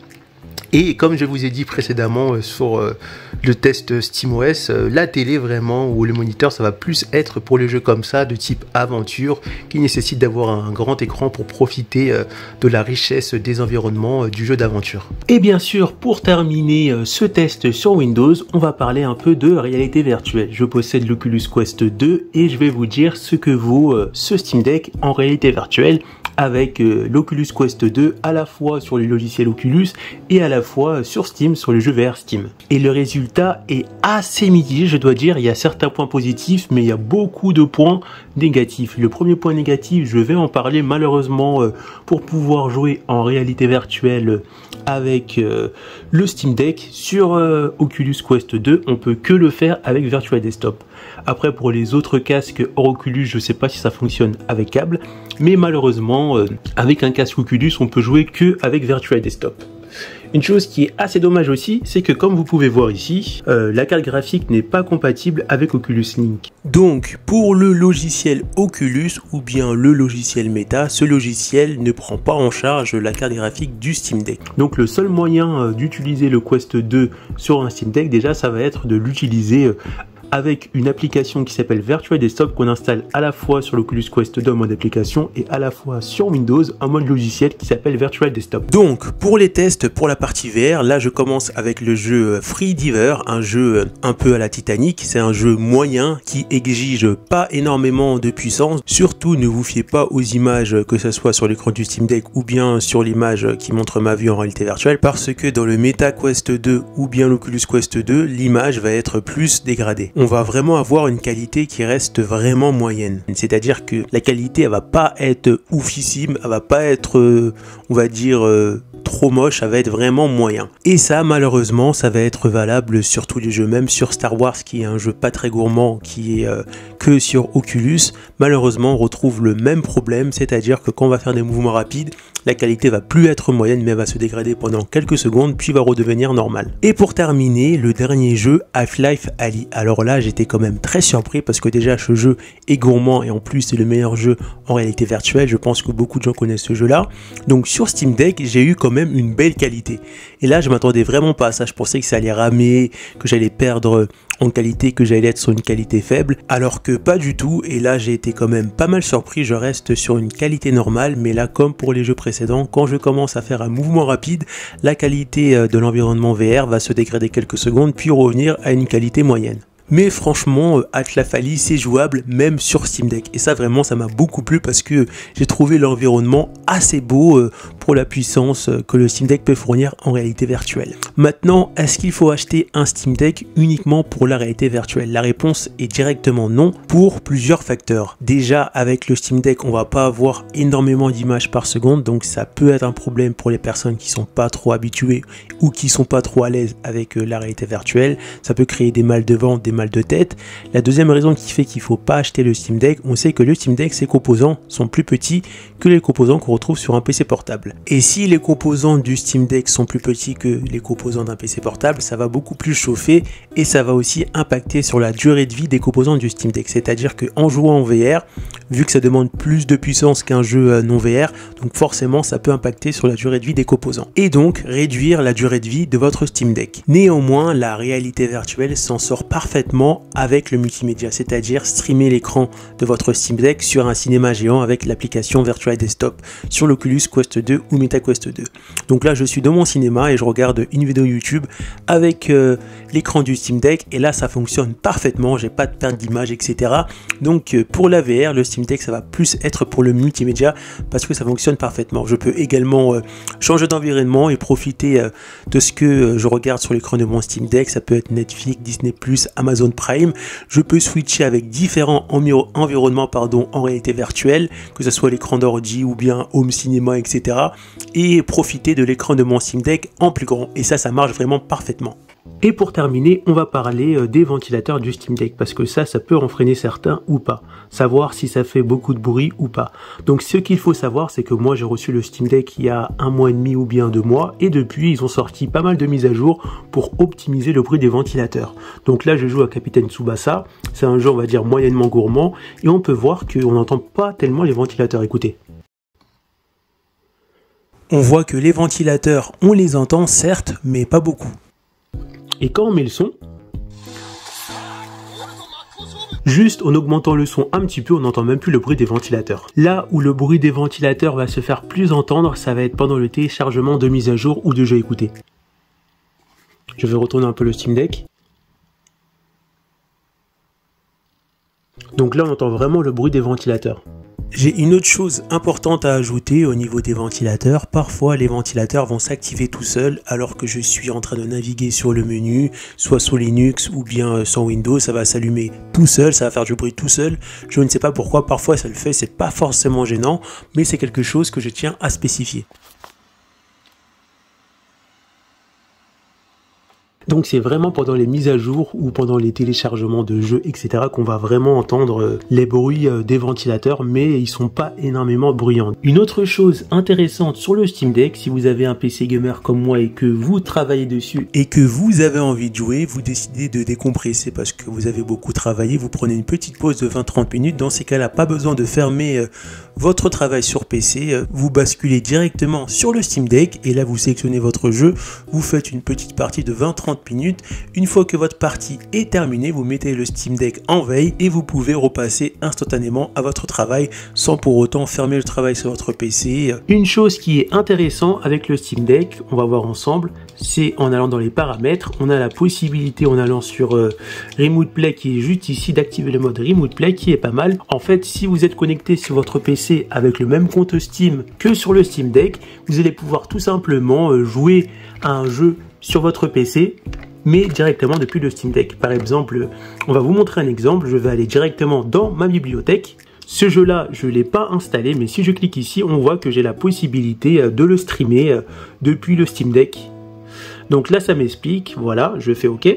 Et comme je vous ai dit précédemment sur le test SteamOS, la télé vraiment, ou le moniteur, ça va plus être pour les jeux comme ça, de type aventure, qui nécessitent d'avoir un grand écran pour profiter de la richesse des environnements du jeu d'aventure. Et bien sûr, pour terminer ce test sur Windows, on va parler un peu de réalité virtuelle. Je possède l'Oculus Quest 2 et je vais vous dire ce que vaut ce Steam Deck en réalité virtuelle, avec l'Oculus Quest 2 à la fois sur les logiciels Oculus et à la fois sur Steam, sur les jeux VR Steam. Et le résultat est assez mitigé, je dois dire. Il y a certains points positifs, mais il y a beaucoup de points négatifs. Le premier point négatif, je vais en parler malheureusement, pour pouvoir jouer en réalité virtuelle avec le Steam Deck sur Oculus Quest 2, on peut que le faire avec Virtual Desktop. Après, pour les autres casques hors Oculus, je sais pas si ça fonctionne avec câble, mais malheureusement avec un casque Oculus on peut jouer que avec Virtual Desktop. Une chose qui est assez dommage aussi, c'est que comme vous pouvez voir ici, la carte graphique n'est pas compatible avec Oculus Link. Donc pour le logiciel Oculus ou bien le logiciel Meta, ce logiciel ne prend pas en charge la carte graphique du Steam Deck. Donc le seul moyen d'utiliser le Quest 2 sur un Steam Deck, déjà ça va être de l'utiliser avec une application qui s'appelle Virtual Desktop qu'on installe à la fois sur l'Oculus Quest 2 en mode application et à la fois sur Windows en mode logiciel qui s'appelle Virtual Desktop. Donc pour les tests pour la partie VR, là je commence avec le jeu Free Diver, un jeu un peu à la Titanic. C'est un jeu moyen qui exige pas énormément de puissance. Surtout ne vous fiez pas aux images que ce soit sur l'écran du Steam Deck ou bien sur l'image qui montre ma vue en réalité virtuelle, parce que dans le Meta Quest 2 ou bien l'Oculus Quest 2, l'image va être plus dégradée. On va vraiment avoir une qualité qui reste vraiment moyenne. C'est-à-dire que la qualité, elle va pas être oufissime, elle va pas être, on va dire, trop moche, ça va être vraiment moyen. Et ça, malheureusement, ça va être valable sur tous les jeux, même sur Star Wars, qui est un jeu pas très gourmand, qui est que sur Oculus. Malheureusement, on retrouve le même problème, c'est-à-dire que quand on va faire des mouvements rapides, la qualité va plus être moyenne, mais elle va se dégrader pendant quelques secondes, puis va redevenir normale. Et pour terminer, le dernier jeu, Half-Life Ali. Alors là, j'étais quand même très surpris parce que déjà, ce jeu est gourmand et en plus, c'est le meilleur jeu en réalité virtuelle. Je pense que beaucoup de gens connaissent ce jeu-là. Donc sur Steam Deck, j'ai eu quand même une belle qualité. Et là, je m'attendais vraiment pas à ça. Je pensais que ça allait ramer, que j'allais perdre en qualité, que j'allais être sur une qualité faible, alors que pas du tout. Et là, j'ai été quand même pas mal surpris. Je reste sur une qualité normale, mais là, comme pour les jeux précédents, quand je commence à faire un mouvement rapide, la qualité de l'environnement VR va se dégrader quelques secondes, puis revenir à une qualité moyenne. Mais franchement, Half-Life Ali, c'est jouable même sur Steam Deck. Et ça, vraiment, ça m'a beaucoup plu parce que j'ai trouvé l'environnement assez beau pour la puissance que le Steam Deck peut fournir en réalité virtuelle. Maintenant, est-ce qu'il faut acheter un Steam Deck uniquement pour la réalité virtuelle? La réponse est directement non, pour plusieurs facteurs. Déjà, avec le Steam Deck, on va pas avoir énormément d'images par seconde, donc ça peut être un problème pour les personnes qui sont pas trop habituées ou qui sont pas trop à l'aise avec la réalité virtuelle. Ça peut créer des mal de ventre, des mal de tête. La deuxième raison qui fait qu'il faut pas acheter le Steam Deck, on sait que le Steam Deck, ses composants sont plus petits que les composants qu'on retrouve sur un PC portable. Et si les composants du Steam Deck sont plus petits que les composants d'un PC portable, ça va beaucoup plus chauffer et ça va aussi impacter sur la durée de vie des composants du Steam Deck. C'est-à-dire qu'en jouant en VR, vu que ça demande plus de puissance qu'un jeu non VR, donc forcément ça peut impacter sur la durée de vie des composants et donc réduire la durée de vie de votre Steam Deck. Néanmoins, la réalité virtuelle s'en sort parfaitement avec le multimédia, c'est-à-dire streamer l'écran de votre Steam Deck sur un cinéma géant avec l'application Virtual Desktop sur l'Oculus Quest 2 ou Meta Quest 2. Donc là, je suis dans mon cinéma et je regarde une vidéo YouTube avec l'écran du Steam Deck et là, ça fonctionne parfaitement, j'ai pas de perte d'image, etc. Donc pour la VR, le Steam Deck, ça va plus être pour le multimédia parce que ça fonctionne parfaitement. Je peux également changer d'environnement et profiter de ce que je regarde sur l'écran de mon Steam Deck. Ça peut être Netflix, Disney+, Amazon Prime. Je peux switcher avec différents environnements en réalité virtuelle, que ce soit l'écran d'ordi ou bien Home Cinéma, etc. et profiter de l'écran de mon Steam Deck en plus grand. Et ça marche vraiment parfaitement. Et pour terminer, on va parler des ventilateurs du Steam Deck, parce que ça peut en freiner certains ou pas. Savoir si ça fait beaucoup de bruit ou pas. Donc ce qu'il faut savoir, c'est que moi j'ai reçu le Steam Deck il y a 1 mois et demi ou bien 2 mois, et depuis ils ont sorti pas mal de mises à jour pour optimiser le bruit des ventilateurs. Donc là je joue à Capitaine Tsubasa, c'est un jeu on va dire moyennement gourmand, et on peut voir qu'on n'entend pas tellement les ventilateurs, écoutez. On voit que les ventilateurs, on les entend certes, mais pas beaucoup. Et quand on met le son, juste en augmentant le son un petit peu, on n'entend même plus le bruit des ventilateurs. Là où le bruit des ventilateurs va se faire plus entendre, ça va être pendant le téléchargement de mise à jour ou de jeux écoutés. Je vais retourner un peu le Steam Deck. Donc là, on entend vraiment le bruit des ventilateurs. J'ai une autre chose importante à ajouter au niveau des ventilateurs. Parfois, les ventilateurs vont s'activer tout seuls alors que je suis en train de naviguer sur le menu, soit sous Linux ou bien sans Windows. Ça va s'allumer tout seul, ça va faire du bruit tout seul. Je ne sais pas pourquoi, parfois ça le fait, c'est pas forcément gênant, mais c'est quelque chose que je tiens à spécifier. Donc c'est vraiment pendant les mises à jour ou pendant les téléchargements de jeux, etc. qu'on va vraiment entendre les bruits des ventilateurs, mais ils sont pas énormément bruyants. Une autre chose intéressante sur le Steam Deck, si vous avez un PC gamer comme moi et que vous travaillez dessus et que vous avez envie de jouer, vous décidez de décompresser parce que vous avez beaucoup travaillé, vous prenez une petite pause de 20-30 minutes. Dans ces cas-là, pas besoin de fermer votre travail sur PC, vous basculez directement sur le Steam Deck et là vous sélectionnez votre jeu, vous faites une petite partie de 20-30 minutes. Une fois que votre partie est terminée, vous mettez le Steam Deck en veille et vous pouvez repasser instantanément à votre travail sans pour autant fermer le travail sur votre PC. Une chose qui est intéressante avec le Steam Deck, on va voir ensemble, c'est en allant dans les paramètres, on a la possibilité en allant sur Remote Play qui est juste ici d'activer le mode Remote Play qui est pas mal. En fait, si vous êtes connecté sur votre PC avec le même compte Steam que sur le Steam Deck, vous allez pouvoir tout simplement jouer à un jeu sur votre PC mais directement depuis le Steam Deck. Par exemple, on va vous montrer un exemple, je vais aller directement dans ma bibliothèque. Ce jeu-là, je ne l'ai pas installé, mais si je clique ici, on voit que j'ai la possibilité de le streamer depuis le Steam Deck. Donc là, ça m'explique, voilà, je fais OK.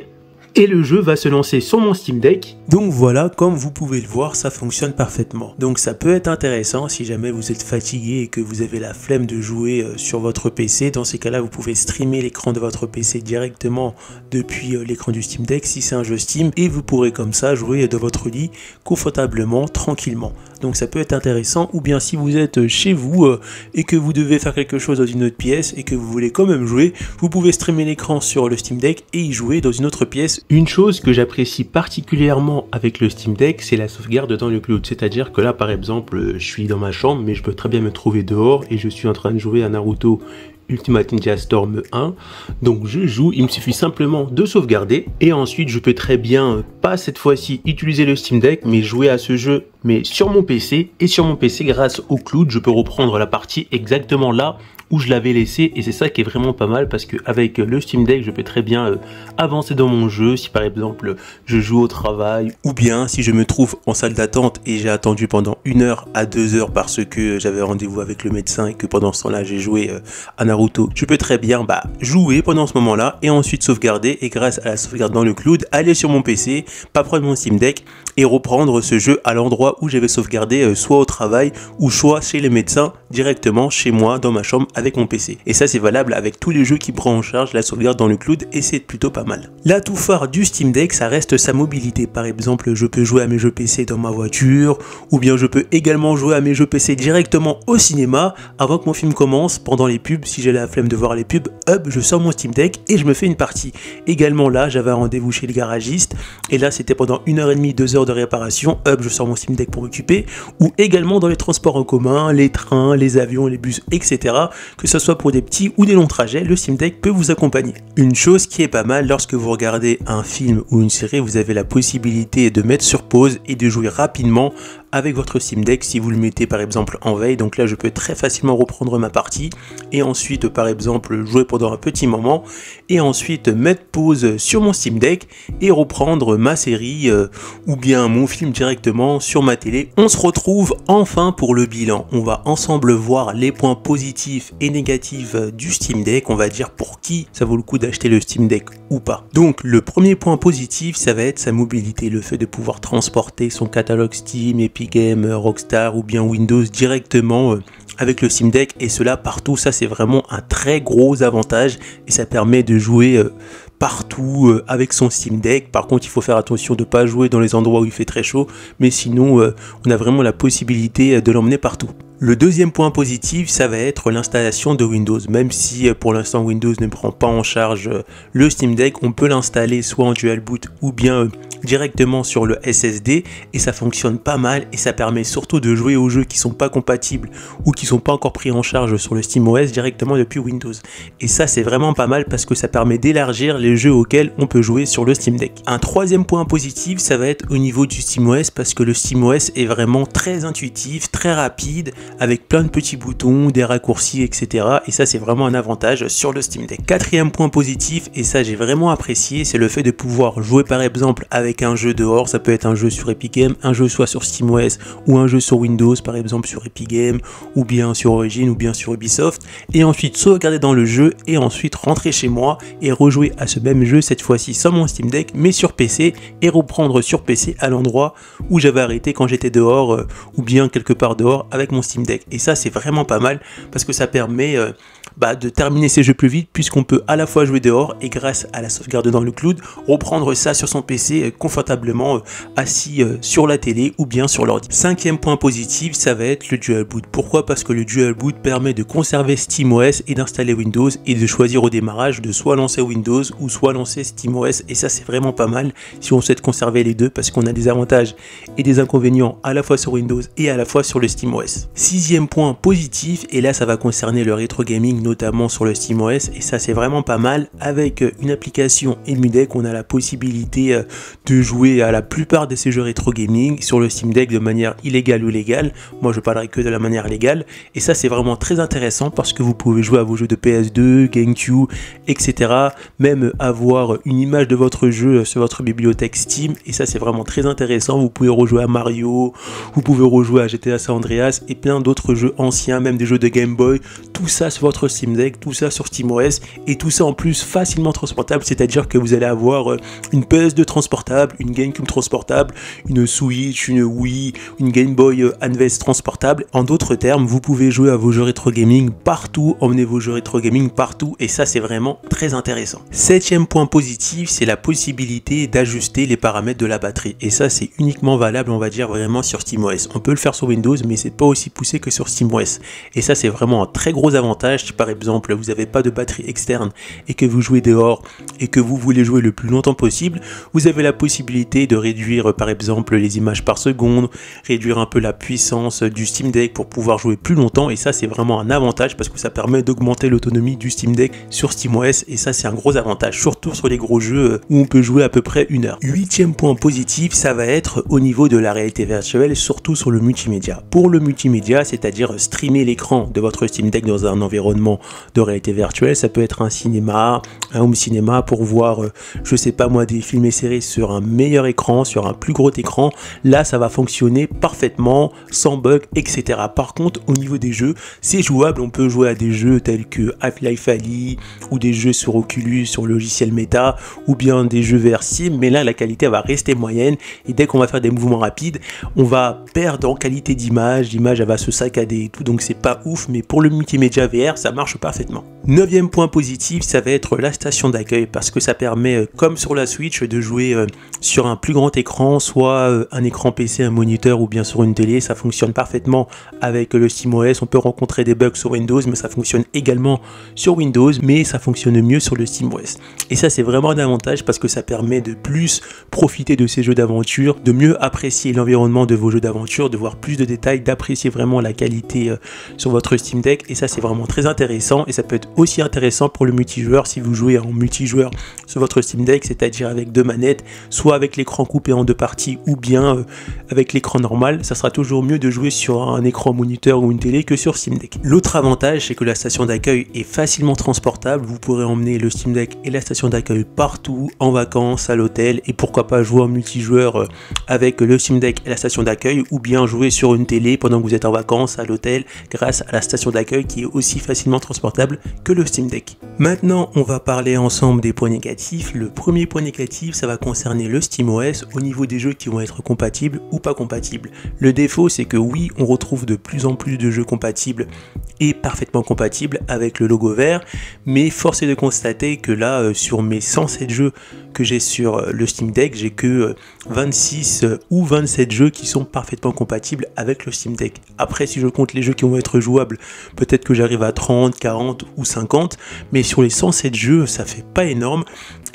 Et le jeu va se lancer sur mon Steam Deck. Donc voilà, comme vous pouvez le voir, ça fonctionne parfaitement. Donc ça peut être intéressant si jamais vous êtes fatigué et que vous avez la flemme de jouer sur votre PC. Dans ces cas-là, vous pouvez streamer l'écran de votre PC directement depuis l'écran du Steam Deck si c'est un jeu Steam. Et vous pourrez comme ça jouer de votre lit confortablement, tranquillement. Donc ça peut être intéressant. Ou bien si vous êtes chez vous et que vous devez faire quelque chose dans une autre pièce et que vous voulez quand même jouer, vous pouvez streamer l'écran sur le Steam Deck et y jouer dans une autre pièce. Une chose que j'apprécie particulièrement avec le Steam Deck, c'est la sauvegarde dans le cloud. C'est-à-dire que là, par exemple, je suis dans ma chambre, mais je peux très bien me trouver dehors et je suis en train de jouer à Naruto Ultimate Ninja Storm 1. Donc je joue, il me suffit simplement de sauvegarder et ensuite je peux très bien, pas cette fois-ci utiliser le Steam Deck, mais jouer à ce jeu mais sur mon PC. Et sur mon PC, grâce au cloud, je peux reprendre la partie exactement là où je l'avais laissé et c'est ça qui est vraiment pas mal parce que avec le Steam Deck je peux très bien avancer dans mon jeu si par exemple je joue au travail ou bien si je me trouve en salle d'attente et j'ai attendu pendant 1 heure à 2 heures parce que j'avais rendez-vous avec le médecin et que pendant ce temps-là j'ai joué à Naruto, je peux très bien jouer pendant ce moment-là et ensuite sauvegarder et grâce à la sauvegarde dans le cloud aller sur mon PC, pas prendre mon Steam Deck et reprendre ce jeu à l'endroit où j'avais sauvegardé soit au travail ou soit chez les médecins directement chez moi dans ma chambre avec mon PC. Et ça c'est valable avec tous les jeux qui prennent en charge la sauvegarde dans le cloud et c'est plutôt pas mal. L'atout phare du Steam Deck ça reste sa mobilité. Par exemple je peux jouer à mes jeux PC dans ma voiture ou bien je peux également jouer à mes jeux PC directement au cinéma avant que mon film commence pendant les pubs. Si j'ai la flemme de voir les pubs, hop, je sors mon Steam Deck et je me fais une partie. Également là j'avais un rendez-vous chez le garagiste et là c'était pendant 1h30, 2 heures de réparation, hop, je sors mon Steam Deck pour m'occuper. Ou également dans les transports en commun, les trains, les avions, les bus, etc. Que ce soit pour des petits ou des longs trajets, le Steam Deck peut vous accompagner. Une chose qui est pas mal lorsque vous regardez un film ou une série, vous avez la possibilité de mettre sur pause et de jouer rapidement avec votre Steam Deck si vous le mettez par exemple en veille. Donc là je peux très facilement reprendre ma partie et ensuite par exemple jouer pendant un petit moment et ensuite mettre pause sur mon Steam Deck et reprendre ma série ou bien mon film directement sur ma télé. On se retrouve enfin pour le bilan. On va ensemble voir les points positifs et négatifs du Steam Deck. On va dire pour qui ça vaut le coup d'acheter le Steam Deck ou pas. Donc le premier point positif ça va être sa mobilité, le fait de pouvoir transporter son catalogue Steam, Epic Games, Rockstar ou bien Windows directement avec le Steam Deck et cela partout. Ça c'est vraiment un très gros avantage et ça permet de jouer partout avec son Steam Deck. Par contre il faut faire attention de ne pas jouer dans les endroits où il fait très chaud, mais sinon on a vraiment la possibilité de l'emmener partout. Le deuxième point positif, ça va être l'installation de Windows. Même si pour l'instant Windows ne prend pas en charge le Steam Deck, on peut l'installer soit en dual boot ou bien directement sur le SSD et ça fonctionne pas mal et ça permet surtout de jouer aux jeux qui sont pas compatibles ou qui sont pas encore pris en charge sur le SteamOS directement depuis Windows. Et ça c'est vraiment pas mal parce que ça permet d'élargir les jeux auxquels on peut jouer sur le Steam Deck. Un troisième point positif, ça va être au niveau du SteamOS parce que le SteamOS est vraiment très intuitif, très rapide, avec plein de petits boutons, des raccourcis, etc. Et ça, c'est vraiment un avantage sur le Steam Deck. Quatrième point positif, et ça j'ai vraiment apprécié, c'est le fait de pouvoir jouer par exemple avec un jeu dehors. Ça peut être un jeu sur Epic Games, un jeu soit sur SteamOS ou un jeu sur Windows, par exemple sur Epic Games ou bien sur Origin ou bien sur Ubisoft, et ensuite sauvegarder dans le jeu et ensuite rentrer chez moi et rejouer à ce même jeu, cette fois-ci sans mon Steam Deck mais sur PC, et reprendre sur PC à l'endroit où j'avais arrêté quand j'étais dehors ou bien quelque part dehors avec mon Steam Deck. Et ça c'est vraiment pas mal parce que ça permet de terminer ces jeux plus vite, puisqu'on peut à la fois jouer dehors et grâce à la sauvegarde dans le cloud reprendre ça sur son PC confortablement assis sur la télé ou bien sur l'ordi. Cinquième point positif, ça va être le Dual Boot. Pourquoi? Parce que le Dual Boot permet de conserver SteamOS et d'installer Windows et de choisir au démarrage de soit lancer Windows ou soit lancer SteamOS, et ça c'est vraiment pas mal si on souhaite conserver les deux parce qu'on a des avantages et des inconvénients à la fois sur Windows et à la fois sur le SteamOS. Sixième point positif, et là ça va concerner le rétro gaming notamment sur le SteamOS, et ça c'est vraiment pas mal. Avec une application EmuDeck, on a la possibilité de jouer à la plupart de ces jeux rétro gaming sur le Steam Deck de manière illégale ou légale. Moi je parlerai que de la manière légale, et ça c'est vraiment très intéressant parce que vous pouvez jouer à vos jeux de PS2, GameCube, etc. Même avoir une image de votre jeu sur votre bibliothèque Steam, et ça c'est vraiment très intéressant. Vous pouvez rejouer à Mario, vous pouvez rejouer à GTA San Andreas et plein d'autres jeux anciens, même des jeux de Game Boy, tout ça sur votre Steam Deck, tout ça sur SteamOS, et tout ça en plus facilement transportable, c'est-à-dire que vous allez avoir une PS2 transportable, une GameCube transportable, une Switch, une Wii, une Game Boy Advance transportable. En d'autres termes, vous pouvez jouer à vos jeux rétro gaming partout, emmener vos jeux rétro gaming partout, et ça c'est vraiment très intéressant. Septième point positif, c'est la possibilité d'ajuster les paramètres de la batterie, et ça c'est uniquement valable, on va dire, vraiment sur SteamOS. On peut le faire sur Windows, mais c'est pas aussi poussé que sur SteamOS, et ça c'est vraiment un très gros avantage. Si par exemple vous n'avez pas de batterie externe et que vous jouez dehors et que vous voulez jouer le plus longtemps possible, vous avez la possibilité de réduire par exemple les images par seconde, réduire un peu la puissance du Steam Deck pour pouvoir jouer plus longtemps, et ça c'est vraiment un avantage parce que ça permet d'augmenter l'autonomie du Steam Deck sur SteamOS, et ça c'est un gros avantage, surtout sur les gros jeux où on peut jouer à peu près 1 heure. Huitième point positif, ça va être au niveau de la réalité virtuelle, surtout sur le multimédia. Pour le multimédia, c'est-à-dire streamer l'écran de votre Steam Deck dans un environnement de réalité virtuelle, ça peut être un cinéma, un home cinéma pour voir, je sais pas moi, des films et séries sur un meilleur écran, sur un plus gros écran. Là, ça va fonctionner parfaitement, sans bug, etc. Par contre, au niveau des jeux, c'est jouable. On peut jouer à des jeux tels que Half-Life Alyx ou des jeux sur Oculus, sur le logiciel Meta, ou bien des jeux VR Sim, mais là, la qualité va rester moyenne, et dès qu'on va faire des mouvements rapides, on va perdre en qualité d'image. L'image, elle va se saccader et tout, donc c'est pas ouf, mais pour le multimédia VR, ça marche parfaitement. Neuvième point positif, ça va être la station d'accueil, parce que ça permet, comme sur la Switch, de jouer sur un plus grand écran, soit un écran PC, un moniteur ou bien sur une télé. Ça fonctionne parfaitement avec le SteamOS. On peut rencontrer des bugs sur Windows, mais ça fonctionne également sur Windows, mais ça fonctionne mieux sur le SteamOS. Et ça c'est vraiment un avantage parce que ça permet de plus profiter de ces jeux d'aventure, de mieux apprécier l'environnement de vos jeux d'aventure, de voir plus de détails, d'apprécier vraiment la qualité sur votre Steam Deck, et ça c'est vraiment très intéressant. Et ça peut être aussi intéressant pour le multijoueur si vous jouez en multijoueur sur votre Steam Deck, c'est-à-dire avec deux manettes, soit avec l'écran coupé en deux parties ou bien avec l'écran normal. Ça sera toujours mieux de jouer sur un écran moniteur ou une télé que sur Steam Deck. L'autre avantage, c'est que la station d'accueil est facilement transportable. Vous pourrez emmener le Steam Deck et la station d'accueil partout, en vacances, à l'hôtel, et pourquoi pas jouer en multijoueur avec le Steam Deck et la station d'accueil, ou bien jouer sur une télé pendant que vous êtes en vacances à l'hôtel grâce à la station d'accueil qui est aussi facilement transportable que le Steam Deck. Maintenant, on va parler ensemble des points négatifs. Le premier point négatif, ça va concerner le SteamOS au niveau des jeux qui vont être compatibles ou pas compatibles. Le défaut, c'est que oui, on retrouve de plus en plus de jeux compatibles et parfaitement compatibles avec le logo vert, mais force est de constater que là, sur mes 107 jeux que j'ai sur le Steam Deck, j'ai que 26 ou 27 jeux qui sont parfaitement compatibles avec le Steam Deck. Après, si je compte les jeux qui vont être jouables, peut-être que j'arrive à 30, 40 ou 50, mais sur les 107 jeux, ça fait pas énorme.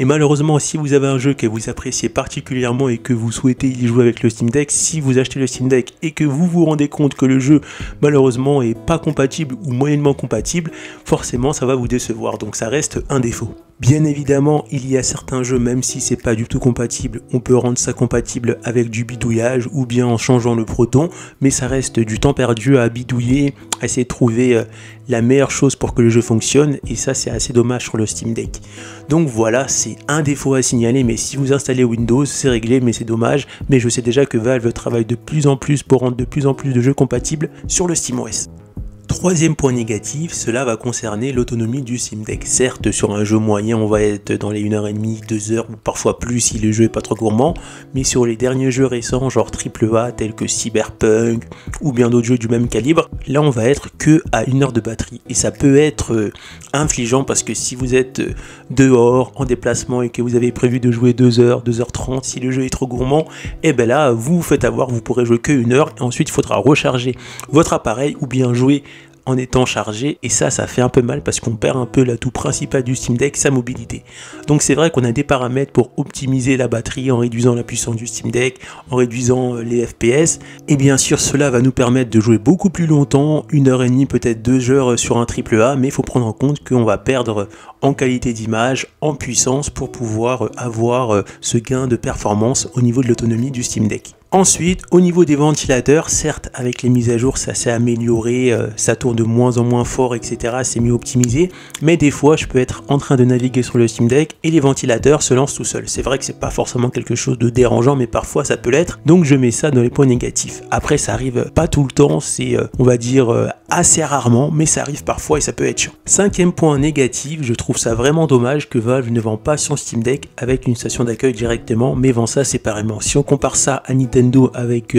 Et malheureusement, si vous avez un jeu que vous appréciez particulièrement et que vous souhaitez y jouer avec le Steam Deck, si vous achetez le Steam Deck et que vous vous rendez compte que le jeu malheureusement est pas compatible ou moyennement compatible, forcément ça va vous décevoir, donc ça reste un défaut. Bien évidemment, il y a certains jeux, même si c'est pas du tout compatible, on peut rendre ça compatible avec du bidouillage ou bien en changeant le proton, mais ça reste du temps perdu à bidouiller, à essayer de trouver la meilleure chose pour que le jeu fonctionne, et ça c'est assez dommage sur le Steam Deck. Donc voilà, c'est un défaut à signaler, mais si vous installez Windows, c'est réglé, mais c'est dommage. Mais je sais déjà que Valve travaille de plus en plus pour rendre de plus en plus de jeux compatibles sur le SteamOS. Troisième point négatif, cela va concerner l'autonomie du Steam Deck. Certes, sur un jeu moyen, on va être dans les 1h30, 2h ou parfois plus si le jeu est pas trop gourmand, mais sur les derniers jeux récents, genre AAA tels que Cyberpunk ou bien d'autres jeux du même calibre, là on va être que à 1 heure de batterie. Et ça peut être infligeant parce que si vous êtes dehors, en déplacement et que vous avez prévu de jouer 2h, 2h30, si le jeu est trop gourmand, et ben là, vous vous faites avoir, vous pourrez jouer que 1 heure et ensuite il faudra recharger votre appareil ou bien jouer en étant chargé, et ça fait un peu mal parce qu'on perd un peu l'atout principal du Steam Deck, sa mobilité. Donc c'est vrai qu'on a des paramètres pour optimiser la batterie en réduisant la puissance du Steam Deck, en réduisant les FPS, et bien sûr cela va nous permettre de jouer beaucoup plus longtemps, 1h30, peut-être 2 heures sur un AAA, mais il faut prendre en compte qu'on va perdre en qualité d'image, en puissance pour pouvoir avoir ce gain de performance au niveau de l'autonomie du Steam Deck. Ensuite, au niveau des ventilateurs, certes, avec les mises à jour, ça s'est amélioré, ça tourne de moins en moins fort, etc. C'est mieux optimisé, mais des fois, je peux être en train de naviguer sur le Steam Deck et les ventilateurs se lancent tout seuls. C'est vrai que c'est pas forcément quelque chose de dérangeant, mais parfois ça peut l'être, donc je mets ça dans les points négatifs. Après, ça arrive pas tout le temps, c'est, on va dire, assez rarement, mais ça arrive parfois et ça peut être chiant. Cinquième point négatif, je trouve ça vraiment dommage que Valve ne vend pas son Steam Deck avec une station d'accueil directement, mais vend ça séparément. Si on compare ça à Nintendo avec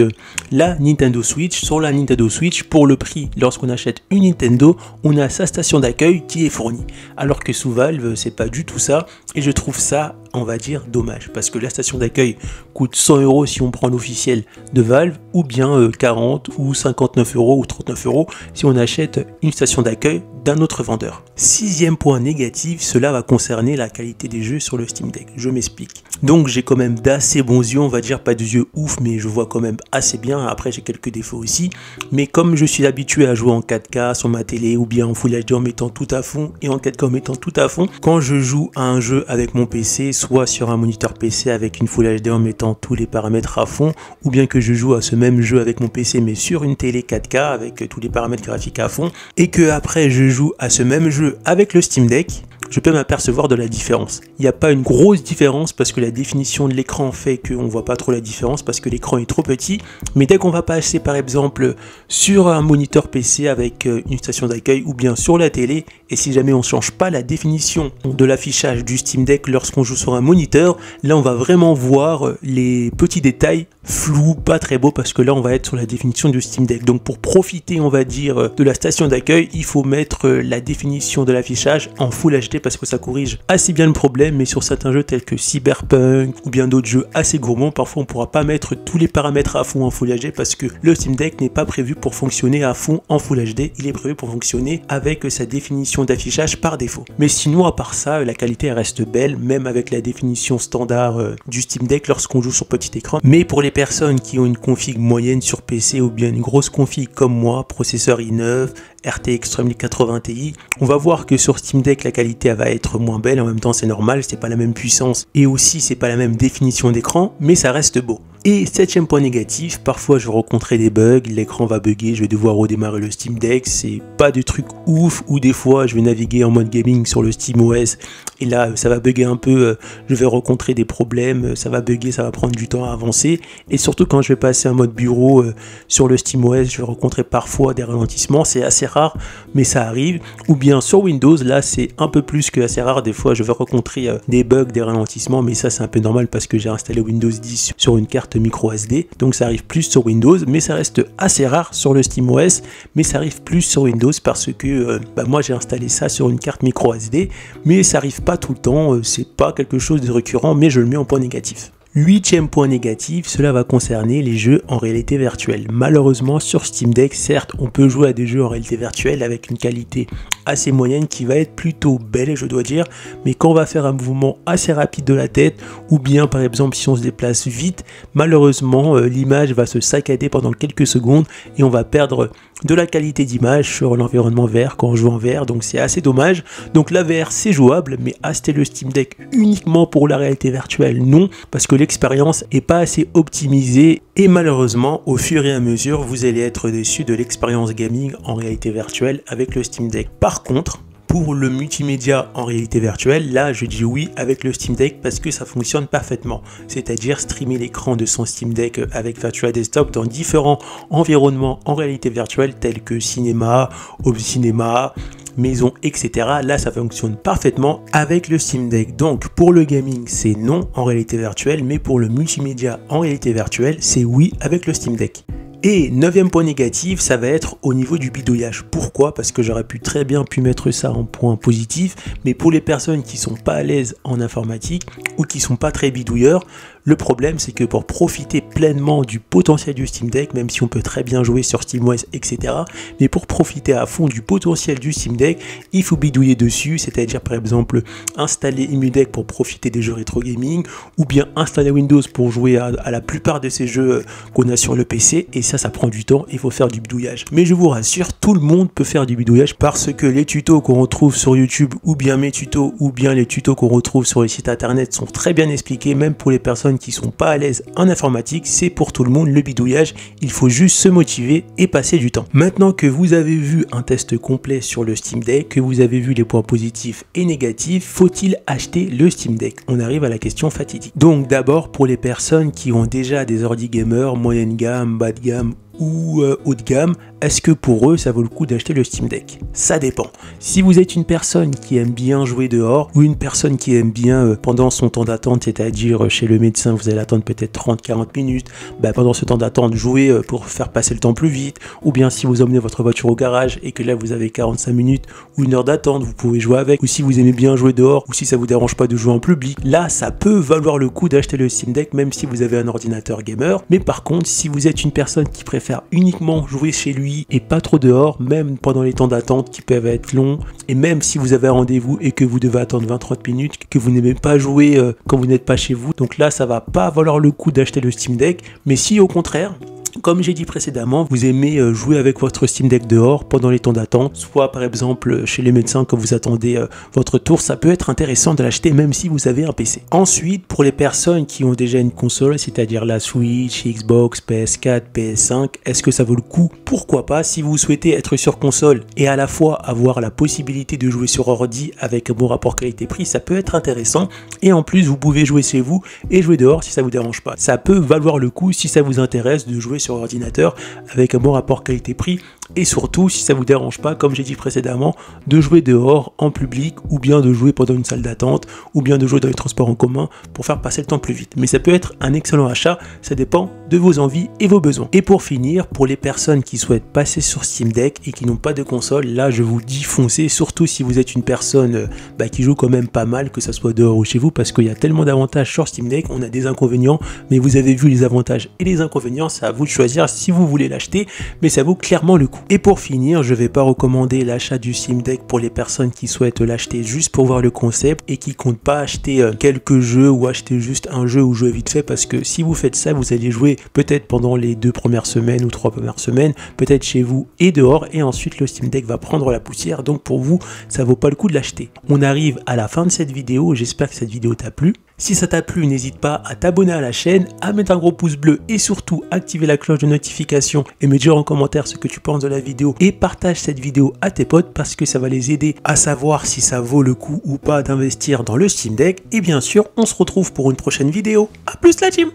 la Nintendo Switch, sur la Nintendo Switch, pour le prix, lorsqu'on achète une Nintendo, on a sa station d'accueil qui est fournie. Alors que sous Valve, c'est pas du tout ça, et je trouve ça, on va dire, dommage, parce que la station d'accueil coûte 100 € si on prend l'officiel de Valve, ou bien 40 ou 59 € ou 39 € si on achète une station d'accueil d'un autre vendeur. Sixième point négatif, cela va concerner la qualité des jeux sur le Steam Deck. Je m'explique. Donc j'ai quand même d'assez bons yeux, on va dire pas des yeux ouf, mais je vois quand même assez bien. Après j'ai quelques défauts aussi, mais comme je suis habitué à jouer en 4K sur ma télé ou bien en Full HD en mettant tout à fond et en 4K en mettant tout à fond, quand je joue à un jeu avec mon PC, soit sur un moniteur PC avec une Full HD en mettant tous les paramètres à fond, ou bien que je joue à ce même jeu avec mon PC mais sur une télé 4K avec tous les paramètres graphiques à fond, et que après je joue à ce même jeu avec le Steam Deck, je peux m'apercevoir de la différence. Il n'y a pas une grosse différence parce que la définition de l'écran fait qu'on ne voit pas trop la différence parce que l'écran est trop petit, mais dès qu'on va passer par exemple sur un moniteur PC avec une station d'accueil ou bien sur la télé, et si jamais on ne change pas la définition de l'affichage du Steam Deck lorsqu'on joue sur un moniteur, là on va vraiment voir les petits détails flous, pas très beaux, parce que là on va être sur la définition du Steam Deck. Donc pour profiter, on va dire, de la station d'accueil, il faut mettre la définition de l'affichage en Full HD parce que ça corrige assez bien le problème, mais sur certains jeux tels que Cyberpunk ou bien d'autres jeux assez gourmands, parfois on pourra pas mettre tous les paramètres à fond en Full HD parce que le Steam Deck n'est pas prévu pour fonctionner à fond en Full HD, il est prévu pour fonctionner avec sa définition d'affichage par défaut. Mais sinon, à part ça, la qualité reste belle, même avec la définition standard du Steam Deck lorsqu'on joue sur petit écran. Mais pour les personnes qui ont une config moyenne sur PC ou bien une grosse config comme moi, processeur i9, RTX 3080 Ti, on va voir que sur Steam Deck la qualité va être moins belle. En même temps c'est normal, c'est pas la même puissance et aussi c'est pas la même définition d'écran, mais ça reste beau. Et septième point négatif, parfois je vais rencontrer des bugs, l'écran va bugger, je vais devoir redémarrer le Steam Deck, c'est pas des trucs ouf, ou des fois je vais naviguer en mode gaming sur le SteamOS et là ça va bugger un peu, je vais rencontrer des problèmes, ça va bugger, ça va prendre du temps à avancer, et surtout quand je vais passer en mode bureau sur le SteamOS, je vais rencontrer parfois des ralentissements, c'est assez rare mais ça arrive, ou bien sur Windows, là c'est un peu plus que assez rare, des fois je vais rencontrer des bugs, des ralentissements, mais ça c'est un peu normal parce que j'ai installé Windows 10 sur une carte micro SD, donc ça arrive plus sur Windows, mais ça reste assez rare sur le SteamOS, mais ça arrive plus sur Windows parce que moi j'ai installé ça sur une carte micro SD, mais ça arrive pas tout le temps, c'est pas quelque chose de récurrent, mais je le mets en point négatif. 8e point négatif, cela va concerner les jeux en réalité virtuelle. Malheureusement sur Steam Deck, certes on peut jouer à des jeux en réalité virtuelle avec une qualité assez moyenne qui va être plutôt belle, je dois dire, mais quand on va faire un mouvement assez rapide de la tête, ou bien par exemple si on se déplace vite, malheureusement l'image va se saccader pendant quelques secondes et on va perdre de la qualité d'image sur l'environnement VR quand on joue en VR, donc c'est assez dommage. Donc la VR c'est jouable, mais acheter le Steam Deck uniquement pour la réalité virtuelle, non, parce que l'expérience est pas assez optimisée et malheureusement au fur et à mesure vous allez être déçu de l'expérience gaming en réalité virtuelle avec le Steam Deck. Par contre, pour le multimédia en réalité virtuelle, là je dis oui avec le Steam Deck parce que ça fonctionne parfaitement, c'est-à-dire streamer l'écran de son Steam Deck avec Virtual Desktop dans différents environnements en réalité virtuelle tels que cinéma, home cinéma, maison, etc. Là ça fonctionne parfaitement avec le Steam Deck. Donc pour le gaming c'est non en réalité virtuelle, mais pour le multimédia en réalité virtuelle c'est oui avec le Steam Deck. Et 9e point négatif, ça va être au niveau du bidouillage. Pourquoi? Parce que j'aurais très bien pu mettre ça en point positif, mais pour les personnes qui sont pas à l'aise en informatique ou qui sont pas très bidouilleurs, le problème c'est que pour profiter pleinement du potentiel du Steam Deck, même si on peut très bien jouer sur SteamOS, etc., mais pour profiter à fond du potentiel du Steam Deck, il faut bidouiller dessus, c'est-à-dire par exemple installer EmuDeck pour profiter des jeux rétro gaming, ou bien installer Windows pour jouer à la plupart de ces jeux qu'on a sur le PC, et ça prend du temps, il faut faire du bidouillage. Mais je vous rassure, tout le monde peut faire du bidouillage parce que les tutos qu'on retrouve sur YouTube, ou bien mes tutos, ou bien les tutos qu'on retrouve sur les sites internet sont très bien expliqués, même pour les personnes qui sont pas à l'aise en informatique, c'est pour tout le monde le bidouillage, il faut juste se motiver et passer du temps. Maintenant que vous avez vu un test complet sur le Steam Deck, que vous avez vu les points positifs et négatifs, faut-il acheter le Steam Deck? On arrive à la question fatidique. Donc d'abord pour les personnes qui ont déjà des ordi gamers, moyenne gamme, bas de gamme ou haut de gamme, est-ce que pour eux ça vaut le coup d'acheter le Steam Deck? Ça dépend. Si vous êtes une personne qui aime bien jouer dehors ou une personne qui aime bien pendant son temps d'attente, c'est-à-dire chez le médecin vous allez attendre peut-être 30-40 minutes, pendant ce temps d'attente jouer pour faire passer le temps plus vite, ou bien si vous emmenez votre voiture au garage et que là vous avez 45 minutes ou une heure d'attente, vous pouvez jouer avec, ou si vous aimez bien jouer dehors ou si ça vous dérange pas de jouer en public, là ça peut valoir le coup d'acheter le Steam Deck même si vous avez un ordinateur gamer. Mais par contre si vous êtes une personne qui préfère uniquement jouer chez lui et pas trop dehors, même pendant les temps d'attente qui peuvent être longs, et même si vous avez un rendez-vous et que vous devez attendre 20-30 minutes, que vous n'aimez pas jouer quand vous n'êtes pas chez vous, donc là ça va pas valoir le coup d'acheter le Steam Deck. Mais si au contraire, comme j'ai dit précédemment, vous aimez jouer avec votre Steam Deck dehors pendant les temps d'attente, soit par exemple chez les médecins quand vous attendez votre tour, ça peut être intéressant de l'acheter même si vous avez un PC. Ensuite, pour les personnes qui ont déjà une console, c'est-à-dire la Switch, Xbox, PS4, PS5, est-ce que ça vaut le coup? Pourquoi pas? Si vous souhaitez être sur console et à la fois avoir la possibilité de jouer sur ordi avec un bon rapport qualité-prix, ça peut être intéressant. Et en plus, vous pouvez jouer chez vous et jouer dehors si ça vous dérange pas. Ça peut valoir le coup si ça vous intéresse de jouer sur ordinateur avec un bon rapport qualité-prix, et surtout si ça vous dérange pas, comme j'ai dit précédemment, de jouer dehors en public, ou bien de jouer pendant une salle d'attente, ou bien de jouer dans les transports en commun pour faire passer le temps plus vite. Mais ça peut être un excellent achat, ça dépend de vos envies et vos besoins. Et pour finir, pour les personnes qui souhaitent passer sur Steam Deck et qui n'ont pas de console, là je vous dis foncez, surtout si vous êtes une personne qui joue quand même pas mal, que ça soit dehors ou chez vous, parce qu'il y a tellement d'avantages sur Steam Deck. On a des inconvénients, mais vous avez vu les avantages et les inconvénients, c'est à vous de choisir si vous voulez l'acheter, mais ça vaut clairement le coup. Et pour finir, je vais pas recommander l'achat du Steam Deck pour les personnes qui souhaitent l'acheter juste pour voir le concept et qui comptent pas acheter quelques jeux ou acheter juste un jeu ou jouer vite fait, parce que si vous faites ça, vous allez jouer peut-être pendant les 2 premières semaines ou 3 premières semaines, peut-être chez vous et dehors, et ensuite le Steam Deck va prendre la poussière, donc pour vous, ça vaut pas le coup de l'acheter. On arrive à la fin de cette vidéo, j'espère que cette vidéo t'a plu. Si ça t'a plu, n'hésite pas à t'abonner à la chaîne, à mettre un gros pouce bleu et surtout activer la cloche de notification et me dire en commentaire ce que tu penses de la vidéo, et partage cette vidéo à tes potes parce que ça va les aider à savoir si ça vaut le coup ou pas d'investir dans le Steam Deck. Et bien sûr, on se retrouve pour une prochaine vidéo. A plus la team!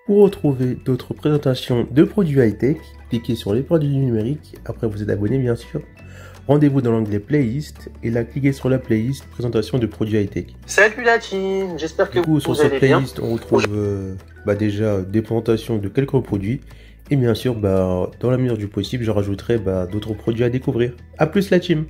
Pour retrouver d'autres présentations de produits high-tech, cliquez sur les produits numériques, après vous êtes abonné bien sûr. Rendez-vous dans l'onglet playlist et là cliquez sur la playlist présentation de produits high-tech. Salut la team, j'espère que vous sur allez cette bien. playlist on retrouve déjà des présentations de quelques produits et bien sûr dans la mesure du possible je rajouterai d'autres produits à découvrir. A plus la team!